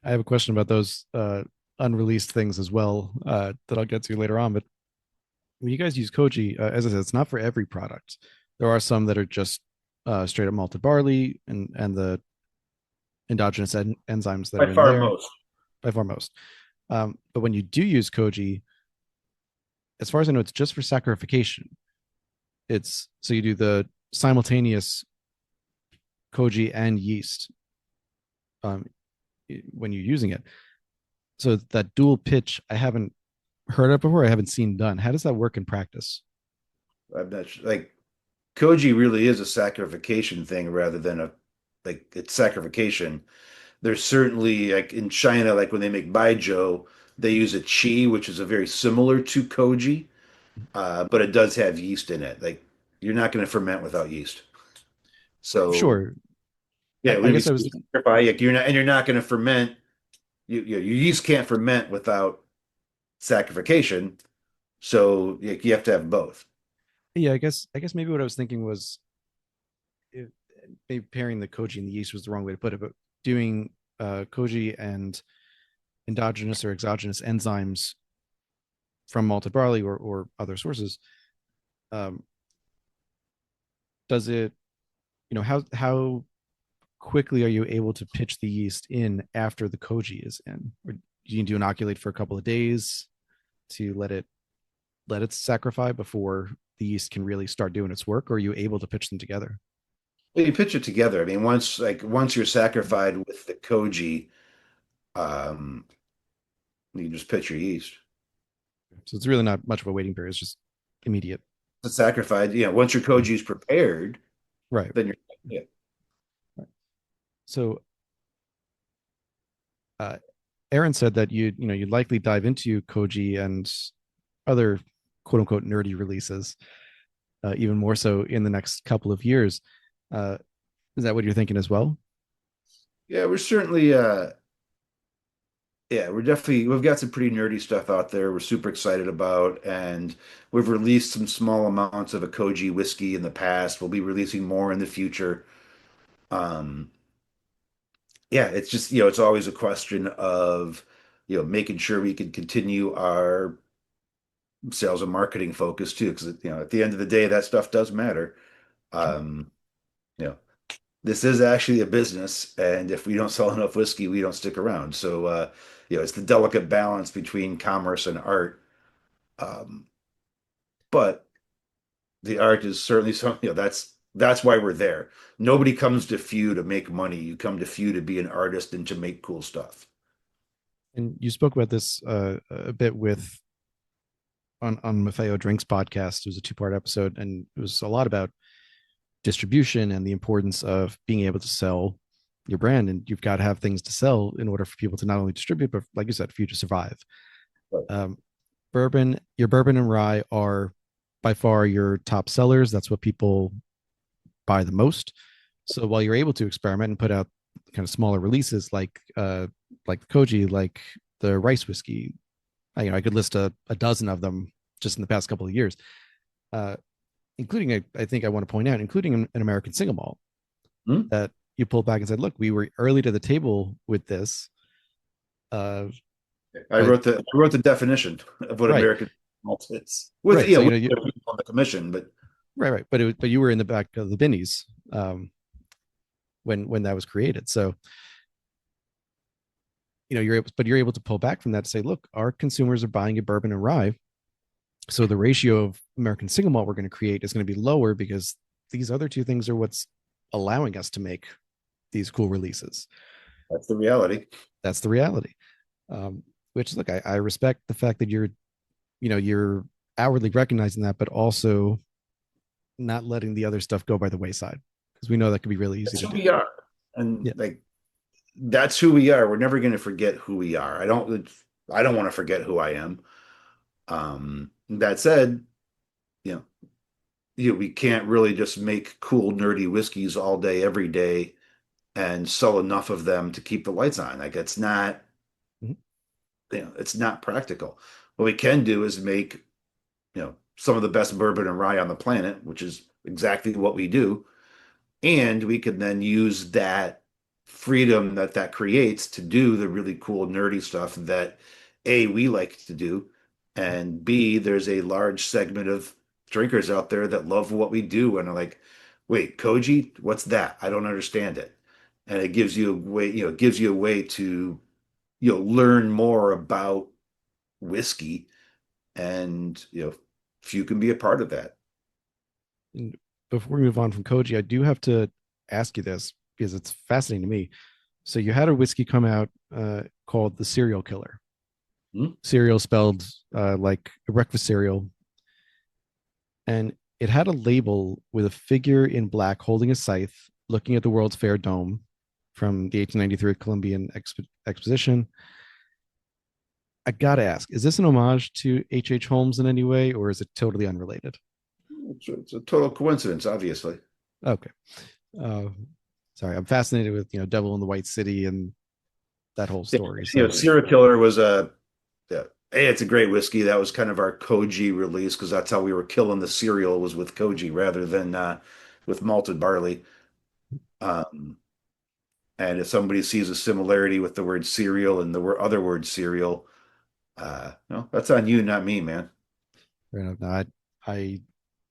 I have a question about those unreleased things as well that I'll get to later on. But when you guys use koji, as I said, it's not for every product. There are some that are just straight up malted barley and the endogenous enzymes that By are in far there, most. by far most. But when you do use koji, as far as I know, it's just for saccharification. It's so you do the simultaneous koji and yeast um, when you're using it. So that dual pitch, I haven't heard of before. I haven't seen done. How does that work in practice? I'm not sure, like koji really is a saccharification thing rather than a like it's saccharification. There's certainly like in China, like when they make baijiu, they use a qi, which is a very similar to koji, but it does have yeast in it. Like you're not going to ferment without yeast. So Sure. yeah, I when we guess I was saccharify, like, you're not going to ferment. Your yeast can't ferment without saccharification. So you have to have both. yeah, I guess maybe what I was thinking was it, maybe pairing the koji and the yeast was the wrong way to put it, but doing koji and endogenous or exogenous enzymes from malted barley or other sources. Um, does it, how quickly are you able to pitch the yeast in after the koji is in? Or do you need to inoculate for a couple of days to let it saccharify before the yeast can really start doing its work, or are you able to pitch them together? Well, you pitch it together. I mean, once you're saccharified with the koji, um, you just pitch your yeast. So it's really not much of a waiting period. It's just immediate. It's saccharified. Once your koji is prepared, Right. then you're yeah. Right. So uh, Aaron said that you'd likely dive into Koji and other quote unquote nerdy releases, even more so in the next couple of years. Uh, is that what you're thinking as well? Yeah, we're certainly yeah, we've got some pretty nerdy stuff out there we're super excited about, and we've released some small amounts of a koji whiskey in the past. We'll be releasing more in the future. Um, yeah, it's just, it's always a question of, making sure we can continue our sales and marketing focus too, because at the end of the day, that stuff does matter. Sure. Um, you know, this is actually a business, and if we don't sell enough whiskey, we don't stick around. So, it's the delicate balance between commerce and art. Um, but the art is certainly something, that's why we're there. Nobody comes to Few to make money. You come to Few to be an artist and to make cool stuff. And you spoke about this a bit with on Maffeo Drinks podcast. It was a two-part episode, and it was a lot about distribution and the importance of being able to sell your brand. And you've got to have things to sell in order for people to not only distribute, but like you said, for you to survive. But Um, your bourbon and rye are by far your top sellers. That's what people buy the most. So while you're able to experiment and put out kind of smaller releases like the Koji, like the rice whiskey, I could list a dozen of them just in the past couple of years, uh, including I think I want to point out, including an American single malt hmm? that you pulled back and said, look, we were early to the table with this. Uh, but I wrote the definition of what right, American malt is. right. So With on the commission, but right. But you were in the back of the binnies when that was created. So you're able to pull back from that to say, look, our consumers are buying a bourbon and rye. So the ratio of American single malt we're going to create is going to be lower because these other two things are what's allowing us to make these cool releases. that's the reality. That's the reality. Um, which look, I respect the fact that you're outwardly recognizing that, but also not letting the other stuff go by the wayside because we know that can be really easy That's to who do. we are. And Yeah. like that's who we are. We're never going to forget who we are. I don't want to forget who I am. That said, you know, we can't really just make cool, nerdy whiskeys all day, every day, and sell enough of them to keep the lights on. Like Mhm. it's not practical. What we can do is make, some of the best bourbon and rye on the planet, which is exactly what we do. And we can then use that freedom that creates to do the really cool, nerdy stuff that A, we like to do, and B, there's a large segment of drinkers out there that love what we do and are like, wait, Koji, what's that? I don't understand it. And it gives you a way, it gives you a way to, learn more about whiskey and, few can be a part of that. And before we move on from Koji, I do have to ask you this because it's fascinating to me. So you had a whiskey come out called the Serial Killer. Hmm? cereal spelled like a breakfast cereal, and it had a label with a figure in black holding a scythe, looking at the World's Fair dome from the 1893 Columbian Exposition. I gotta ask, is this an homage to H. Holmes in any way, or is it totally unrelated? It's a total coincidence, obviously. Okay. Uh, Sorry, I'm fascinated with Devil in the White City and that whole Yeah, story. So Serial Killer was a yeah. Hey, it's a great whiskey. That was kind of our Koji release because that's how we were killing the cereal was with Koji rather than with malted barley. Um, and if somebody sees a similarity with the word cereal and the other word cereal, no, that's on you, not me, man. right enough, no, I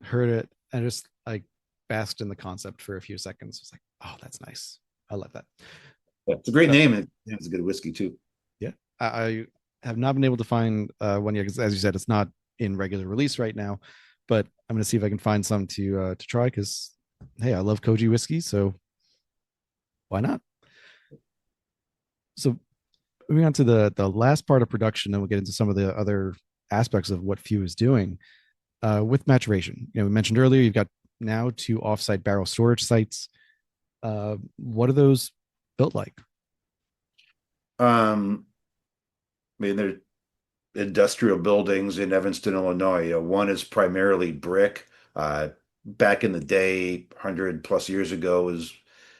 heard it and just like basked in the concept for a few seconds. It's like, oh, that's nice. I love that. Yeah, it's a great Uh, name and it's a good whiskey too. yeah, I have not been able to find one yet because, as you said, it's not in regular release right now. But I'm gonna see if I can find some to try because hey, I love Koji whiskey, so why not? So moving on to the last part of production, then we'll get into some of the other aspects of what Few is doing with maturation. We mentioned earlier you've got now two offsite barrel storage sites. What are those built like? Um, I mean, they're industrial buildings in Evanston, Illinois. One is primarily brick. Back in the day, 100 plus years ago, was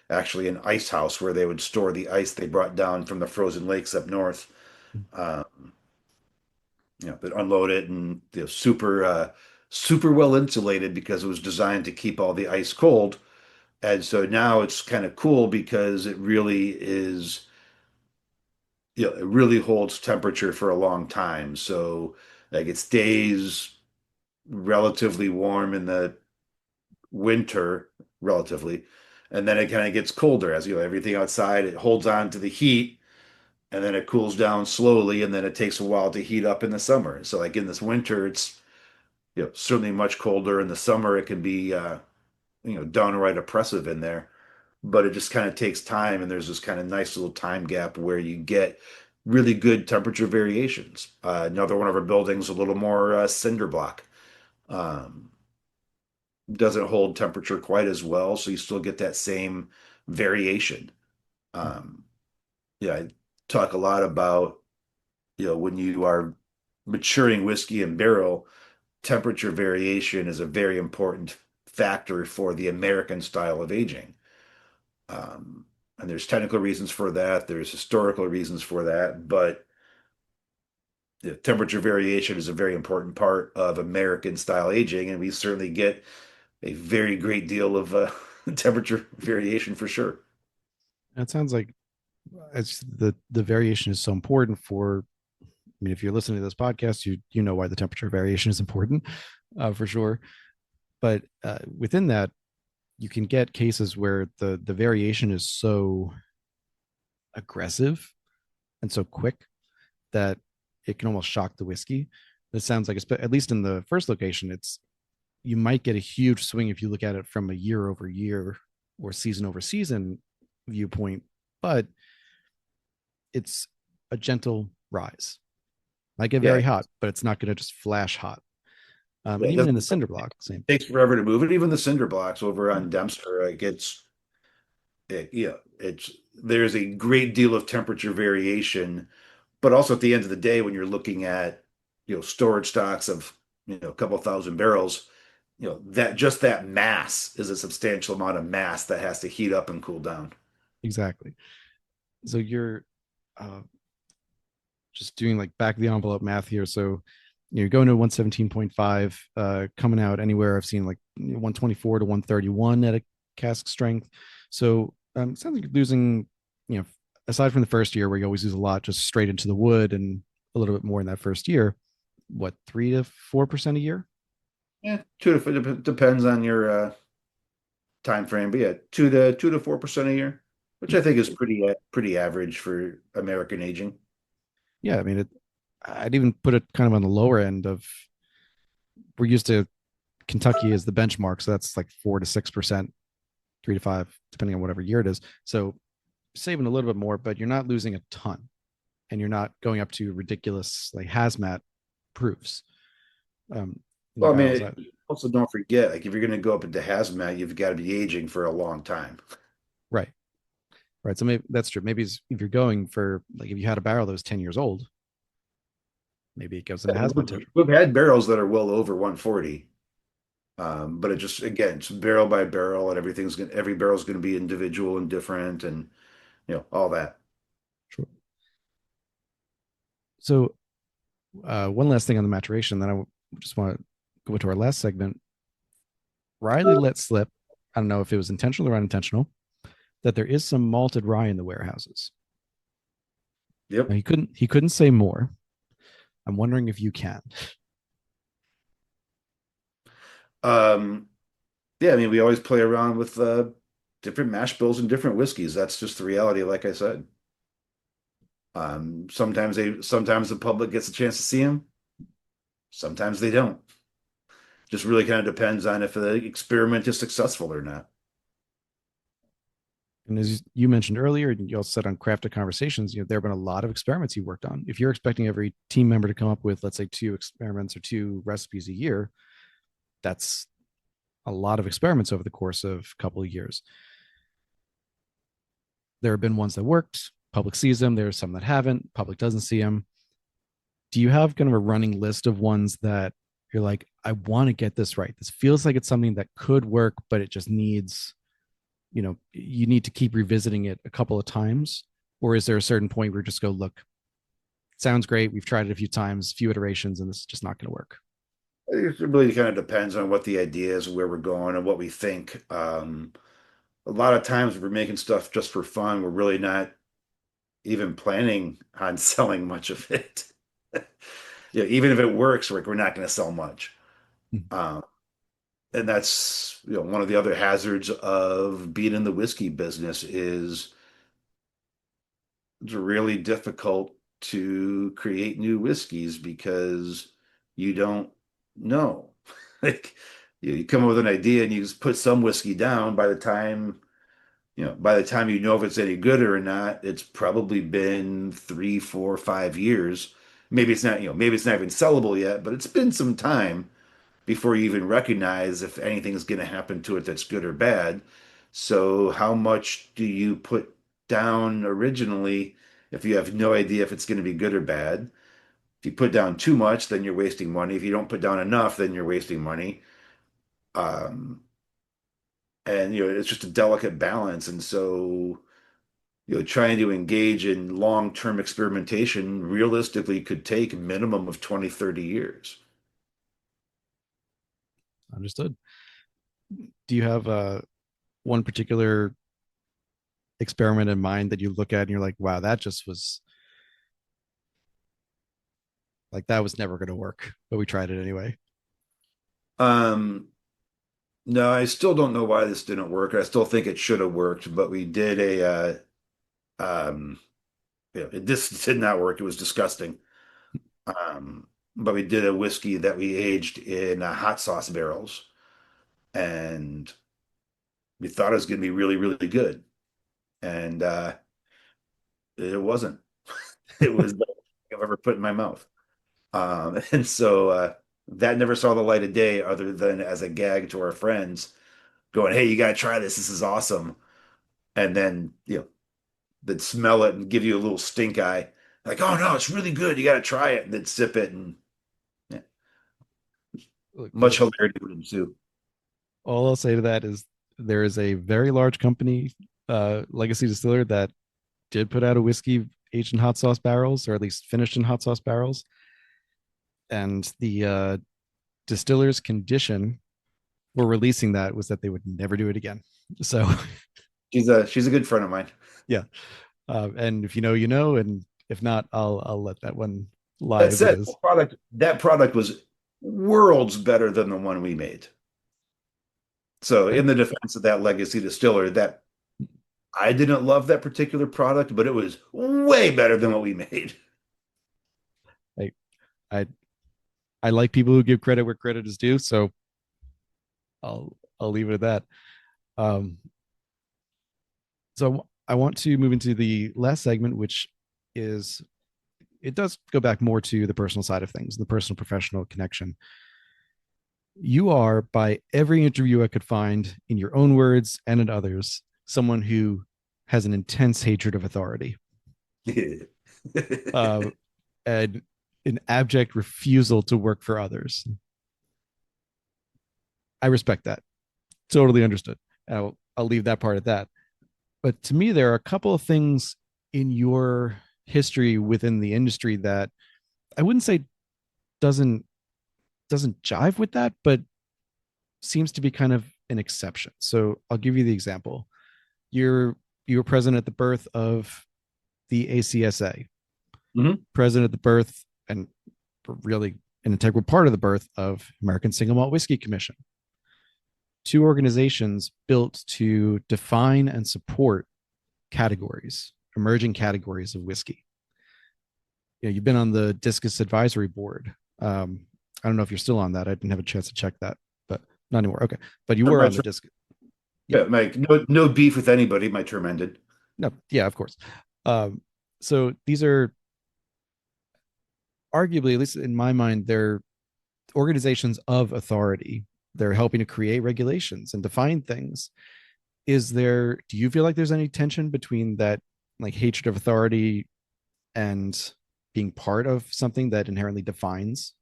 actually an ice house where they would store the ice they brought down from the frozen lakes up north. Um, they'd unload it and super well insulated because it was designed to keep all the ice cold. And so now it's kind of cool because it really is, it really holds temperature for a long time. So like it stays relatively warm in the winter, relatively, and then it kind of gets colder as everything outside it holds on to the heat, and then it cools down slowly, and then it takes a while to heat up in the summer. So like in this winter, it's certainly much colder. In the summer, it can be downright oppressive in there, but it just kind of takes time, and there's this kind of nice little time gap where you get really good temperature variations. Another one of our buildings, a little more cinder block. Um, doesn't hold temperature quite as well, so you still get that same variation. Um, yeah, I talk a lot about, when you are maturing whiskey in barrel, temperature variation is a very important factor for the American style of aging. Um, and there's technical reasons for that, there's historical reasons for that, but temperature variation is a very important part of American style aging, and we certainly get a very great deal of temperature variation for sure. It sounds like it's the variation is so important for. I mean, if you're listening to this podcast, you know why the temperature variation is important, for sure. But within that, you can get cases where the variation is so aggressive and so quick that it can almost shock the whiskey. It sounds like, at least in the first location, it's you might get a huge swing if you look at it from a year over year or season over season viewpoint, but it's a gentle rise. Might get Yeah, very hot, but it's not going to just flash hot. yeah, And it even in the doesn't cinder block, same. takes forever to move it. Even the cinder blocks over on Dempster, like it's there's a great deal of temperature variation, but also at the end of the day, when you're looking at storage stocks of a couple thousand barrels, that just that mass is a substantial amount of mass that has to heat up and cool down. Exactly. So you're uh, just doing like back of the envelope math here. So you're going to 117.5, coming out anywhere. I've seen like 124 to 131 at a cask strength. So it sounds like you're losing, aside from the first year where you always lose a lot just straight into the wood and a little bit more in that first year, what, 3 to 4% a year? Yeah, depends on your time frame, but yeah, 2 to 4% a year, which I think is pretty average for American aging. Yeah. I mean, I'd even put it kind of on the lower end of, we're used to Kentucky as the benchmark. So that's like 4 to 6%, 3 to 5, depending on whatever year it is. So saving a little bit more, but you're not losing a ton. and you're not going up to ridiculous like hazmat proofs in the Well, I barrels. mean, also don't forget, like if you're going to go up into hazmat, you've got to be aging for a long time. Right, right. So maybe that's true. Maybe if you're going for like if you had a barrel that was 10 years old, maybe it goes into hazmat territory. We've had barrels that are well over 140. But it just again, it's barrel by barrel, and every barrel's going to be individual and different, and all that. Sure. So one last thing on the maturation, then just want to go to our last segment. Riley let slip. I don't know if it was intentional or unintentional that there is some malted rye in the warehouses. Now, Yep. he couldn't say more. I'm wondering if you can. Um, yeah, I mean, we always play around with different mash bills and different whiskeys. That's just the reality, like I said. Sometimes the public gets a chance to see them. Sometimes they don't. Just really kind of depends on if the experiment is successful or not. And as you mentioned earlier, and you also said on crafted conversations, there have been a lot of experiments you worked on. If you're expecting every team member to come up with, let's say, 2 experiments or 2 recipes a year, that's a lot of experiments over the course of a couple of years. There have been ones that worked, public sees them. There are some that haven't, public doesn't see them. Do you have kind of a running list of ones that you're like, I want to get this right? This feels like it's something that could work, but it just needs, you need to keep revisiting it a couple of times? Or is there a certain point where you just go, look, it sounds great. We've tried it a few times, few iterations, and this is just not going to work? It really kind of depends on what the idea is, where we're going, and what we think. A lot of times we're making stuff just for fun. We're really not even planning on selling much of it. Even if it works, we're not going to sell much. Um, and that's one of the other hazards of being in the whiskey business is it's really difficult to create new whiskeys because you don't know. Like you come up with an idea and you just put some whiskey down. By the time you know if it's any good or not, it's probably been 3, 4, 5 years. Maybe it's not even sellable yet, but it's been some time before you even recognize if anything's going to happen to it that's good or bad. So how much do you put down originally if you have no idea if it's going to be good or bad? If you put down too much, then you're wasting money. If you don't put down enough, then you're wasting money. Um, and it's just a delicate balance. And so trying to engage in long-term experimentation realistically could take a minimum of 20, 30 years. Understood. Do you have one particular experiment in mind that you look at and you're like, wow, that just was like, that was never going to work, but we tried it anyway? Um, no, I still don't know why this didn't work. I still think it should have worked, but we did this did not work. It was disgusting. But we did a whiskey that we aged in hot sauce barrels, and we thought it was going to be really, really good. And it wasn't. It was the best thing I've ever put in my mouth. And so that never saw the light of day other than as a gag to our friends going, hey, you got to try this. This is awesome. And then, they'd smell it and give you a little stink eye. Like, oh no, it's really good. You got to try it. And they'd sip it and yeah, Look, much hilarity would ensue. all I'll say to that is there is a very large company, legacy distiller, that did put out a whiskey aged in hot sauce barrels, or at least finished in hot sauce barrels. And the distiller's condition for releasing that was that they would never do it again. So, She's a good friend of mine. yeah. And if you know, you know, and if not, I'll let that one lie That as it said, is. that product was worlds better than the one we made. So Okay. in the defense of that legacy distiller, that I didn't love that particular product, but it was way better than what we made. I, I I like people who give credit where credit is due, so I'll leave it at that. Um, so I want to move into the last segment, which is it does go back more to the personal side of things, the personal professional connection. You are, by every interview I could find, in your own words and in others, someone who has an intense hatred of authority, uh, and an abject refusal to work for others. I respect that. Totally understood. I'll leave that part at that. But to me, there are a couple of things in your history within the industry that I wouldn't say doesn't doesn't jive with that, but seems to be kind of an exception. So I'll give you the example. You were present at the birth of the ACSA, Mhm. present at the birth and really an integral part of the birth of American Single Malt Whiskey Commission. Two organizations built to define and support categories, emerging categories of whiskey. You know, you've been on the Discus Advisory Board. I don't know if you're still on that. I didn't have a chance to check that, but not anymore. Okay, but you were My on the term, Discus. Yeah, yeah, Mike, no beef with anybody. My term ended. no, yeah, of course. Um, so these are arguably, at least in my mind, they're organizations of authority. They're helping to create regulations and define things. Do you feel like there's any tension between that, like, hatred of authority and being part of something that inherently defines?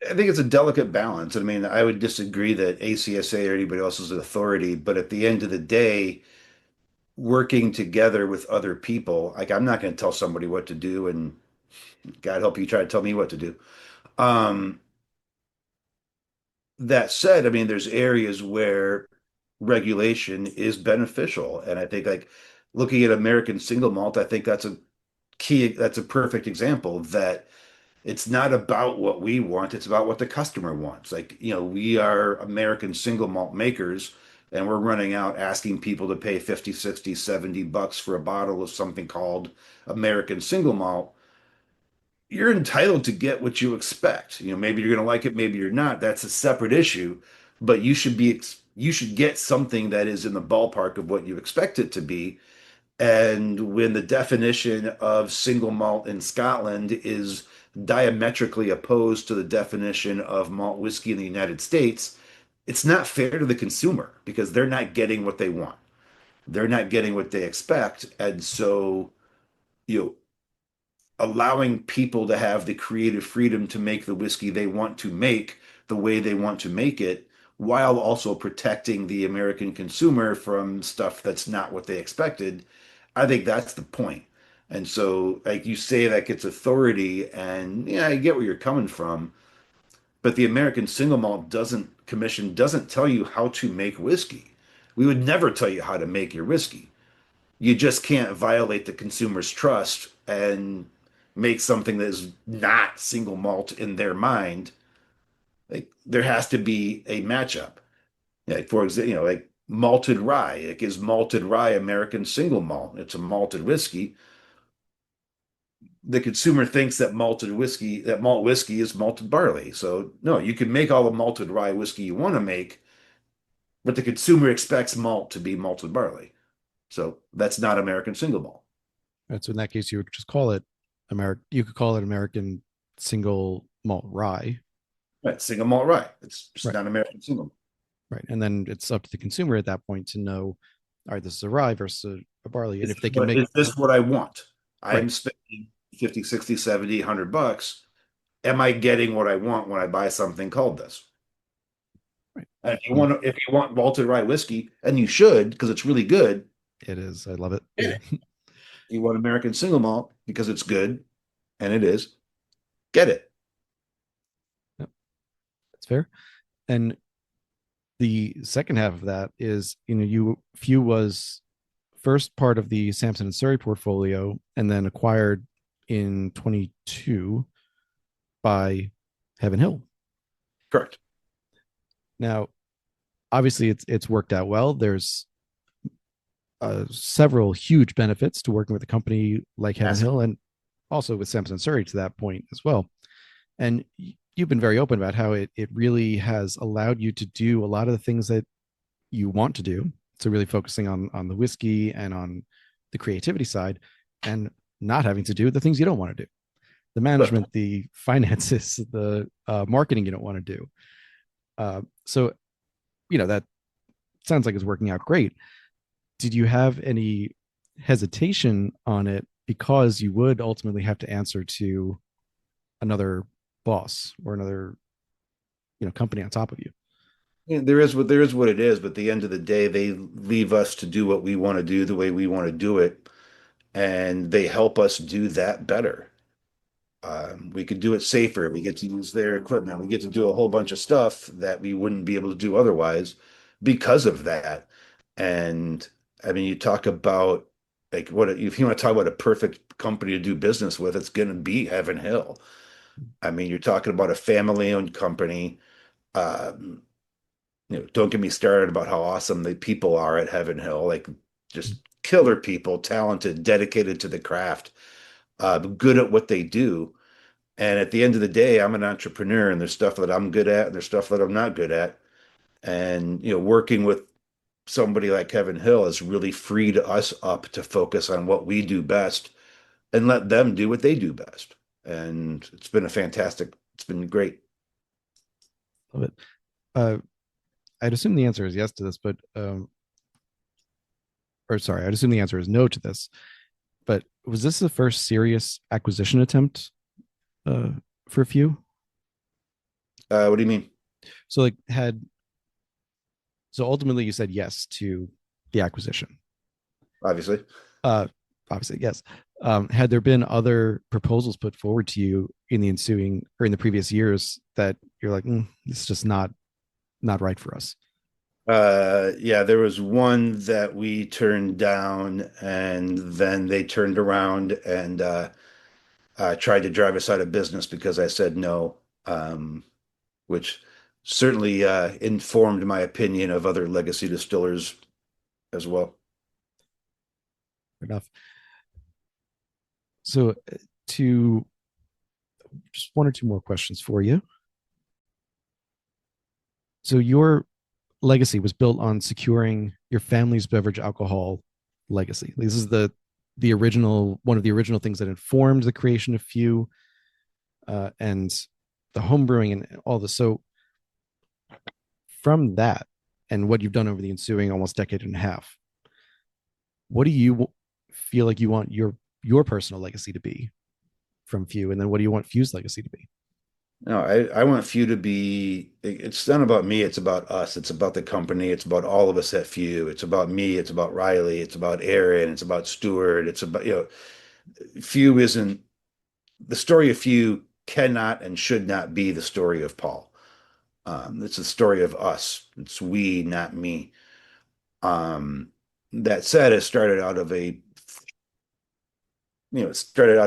I think it's a delicate balance. I mean, I would disagree that ACSA or anybody else is an authority, but at the end of the day, working together with other people, like I'm not going to tell somebody what to do, and God help you try to tell me what to do. Um, that said, I mean, there's areas where regulation is beneficial, and I think like looking at American single malt, I think that's a perfect example that it's not about what we want, it's about what the customer wants. Like, we are American single malt makers and we're running out asking people to pay 50, 60, $70 for a bottle of something called American single malt. You're entitled to get what you expect. Maybe you're going to like it, maybe you're not. That's a separate issue, but you should get something that is in the ballpark of what you expect it to be. And when the definition of single malt in Scotland is diametrically opposed to the definition of malt whiskey in the United States, it's not fair to the consumer because they're not getting what they want. They're not getting what they expect. And so, you know, allowing people to have the creative freedom to make the whiskey they want to make the way they want to make it, while also protecting the American consumer from stuff that's not what they expected. I think that's the point. And so, like you say, that gets authority, and yeah, I get where you're coming from. But the American Single Malt doesn't Commission doesn't tell you how to make whiskey. We would never tell you how to make your whiskey. You just can't violate the consumer's trust and make something that is not single malt in their mind. Like there has to be a matchup. Like for example, like malted rye. Like is malted rye American single malt? It's a malted whiskey. The consumer thinks that malt whiskey is malted barley. So no, you can make all the malted rye whiskey you want to make, but the consumer expects malt to be malted barley. So that's not American single malt. Right. So in that case, you would just call it American. You could call it American single malt rye. Right, single malt rye. It's just Right. not American single malt. Right. And then it's up to the consumer at that point to know, all right, this is a rye versus a barley. And if they can make, Is this what I want? right. I'm spending 50, 60, 70, $100. Am I getting what I want when I buy something called this? Right. And And if you want malted rye whiskey, and you should because it's really good, it is. I love it. get it. You want American single malt because it's good, and it is, get it. Yep, that's fair. And the second half of that is, Few was first part of the Samson and Surrey portfolio and then acquired in 22 by Heaven Hill. Correct. Now, obviously, it's worked out well. There's several huge benefits to working with a company like Heaven Massive. Hill and also with Samson and Surrey to that point as well. And you've been very open about how it really has allowed you to do a lot of the things that you want to do. So really focusing on the whiskey and on the creativity side and not having to do the things you don't want to do. the But management, the finances, the marketing you don't want to do. So that sounds like it's working out great. Did you have any hesitation on it because you would ultimately have to answer to another boss or another company on top of you? there is what it is. But at the end of the day, they leave us to do what we want to do the way we want to do it, and they help us do that better. We could do it safer. We get to use their equipment. We get to do a whole bunch of stuff that we wouldn't be able to do otherwise because of that. And I mean, you talk about like what if you want to talk about a perfect company to do business with, it's going to be Heaven Hill. I mean, you're talking about a family-owned company. Um, don't get me started about how awesome the people are at Heaven Hill. Like just killer people, talented, dedicated to the craft, good at what they do. And at the end of the day, I'm an entrepreneur and there's stuff that I'm good at and there's stuff that I'm not good at. And, working with somebody like Kevin Hill has really freed us up to focus on what we do best and let them do what they do best. And it's been great. Love it. Uh, I'd assume the answer is yes to this, but or sorry, I'd assume the answer is no to this. But was this the first serious acquisition attempt uh, for a few? What do you mean? So like had so ultimately you said yes to the acquisition. Obviously. Uh, Obviously, yes. Had there been other proposals put forward to you in the ensuing or in the previous years that you're like, it's just not right for us? Yeah, there was one that we turned down, and then they turned around and tried to drive us out of business because I said no, which certainly informed my opinion of other legacy distillers as well. Fair enough. So, to just one or two more questions for you. So, your legacy was built on securing your family's beverage alcohol legacy. This is the original one of the original things that informed the creation of Few and the home brewing and all this. So, from that and what you've done over the ensuing almost decade and a half, what do you feel like you want your personal legacy to be from Few, and then what do you want Few's legacy to be? No, I want Few to be, it's not about me, it's about us. It's about the company. It's about all of us at Few. It's about me. It's about Riley. It's about Aaron. It's about Stewart. It's about, Few isn't, the story of Few cannot and should not be the story of Paul. It's the story of us. It's we, not me. Um, that said, it started out of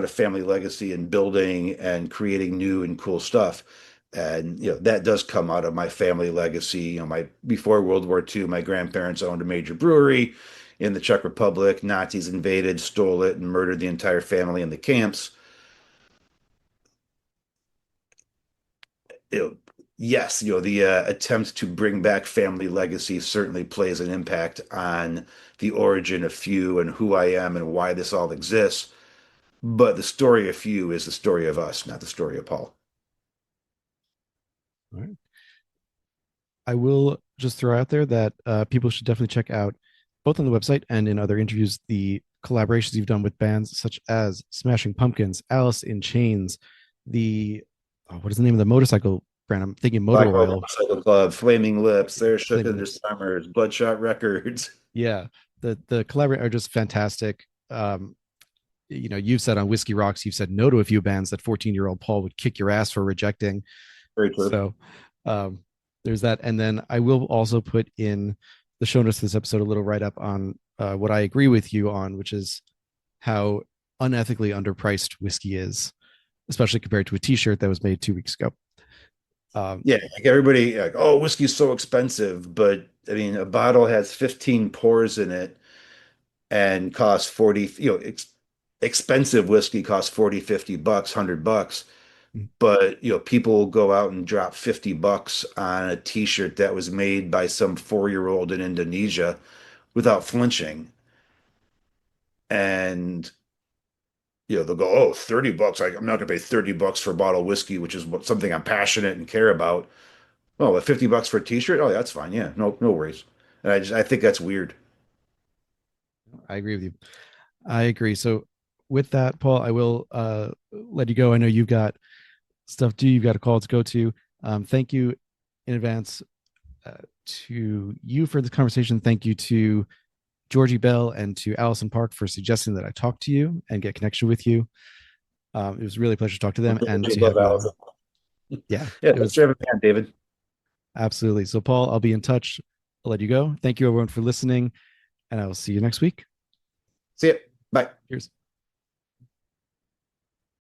family legacy and building and creating new and cool stuff. And, that does come out of my family legacy. My before World War II, my grandparents owned a major brewery in the Czech Republic. Nazis invaded, stole it, and murdered the entire family in the camps. you know, yes, the attempt to bring back family legacy certainly plays an impact on the origin of Few and who I am and why this all exists. But the story of Few is the story of us, not the story of Paul. All right. I will just throw out there that people should definitely check out both on the website and in other interviews the collaborations you've done with bands such as Smashing Pumpkins, Alice in Chains, the what is the name of the motorcycle brand? I'm thinking Motor Black Hole Oil. Motorcycle Club, Flaming Lips, They're Shook Flaming Under Lips. Summers, Bloodshot Records. Yeah, the collaborate are just fantastic. You've said on Whiskey Rocks, you've said no to a few bands that 14-year-old Paul would kick your ass for rejecting. Very true. So um, there's that. And then I will also put in the show notes for this episode a little write up on what I agree with you on, which is how unethically underpriced whiskey is, especially compared to a t-shirt that was made 2 weeks ago. Yeah, like everybody, like, oh, whiskey's so expensive, but I mean, a bottle has 15 pours in it and costs 40, expensive whiskey costs 40, 50 bucks, 100 bucks. But, people will go out and drop 50 bucks on a t-shirt that was made by some 4-year-old in Indonesia without flinching. And they'll go, oh, $30. I'm not going to pay $30 for a bottle of whiskey, which is something I'm passionate and care about. Oh, but $50 for a t-shirt? Oh, that's fine. Yeah, no worries. And I think that's weird. I agree with you. I agree. So with that, Paul, I will let you go. I know you've got stuff to do. You've got a call to go to. Thank you in advance uh, to you for this conversation. Thank you to Georgie Bell and to Allison Park for suggesting that I talk to you and get connection with you. It was really a pleasure to talk to them and to Love have you on. Allison. Yeah, Yeah, it thanks was for having me on, David. absolutely. So, Paul, I'll be in touch. I'll let you go. Thank you, everyone, for listening, and I will see you next week. See ya. Bye. Cheers.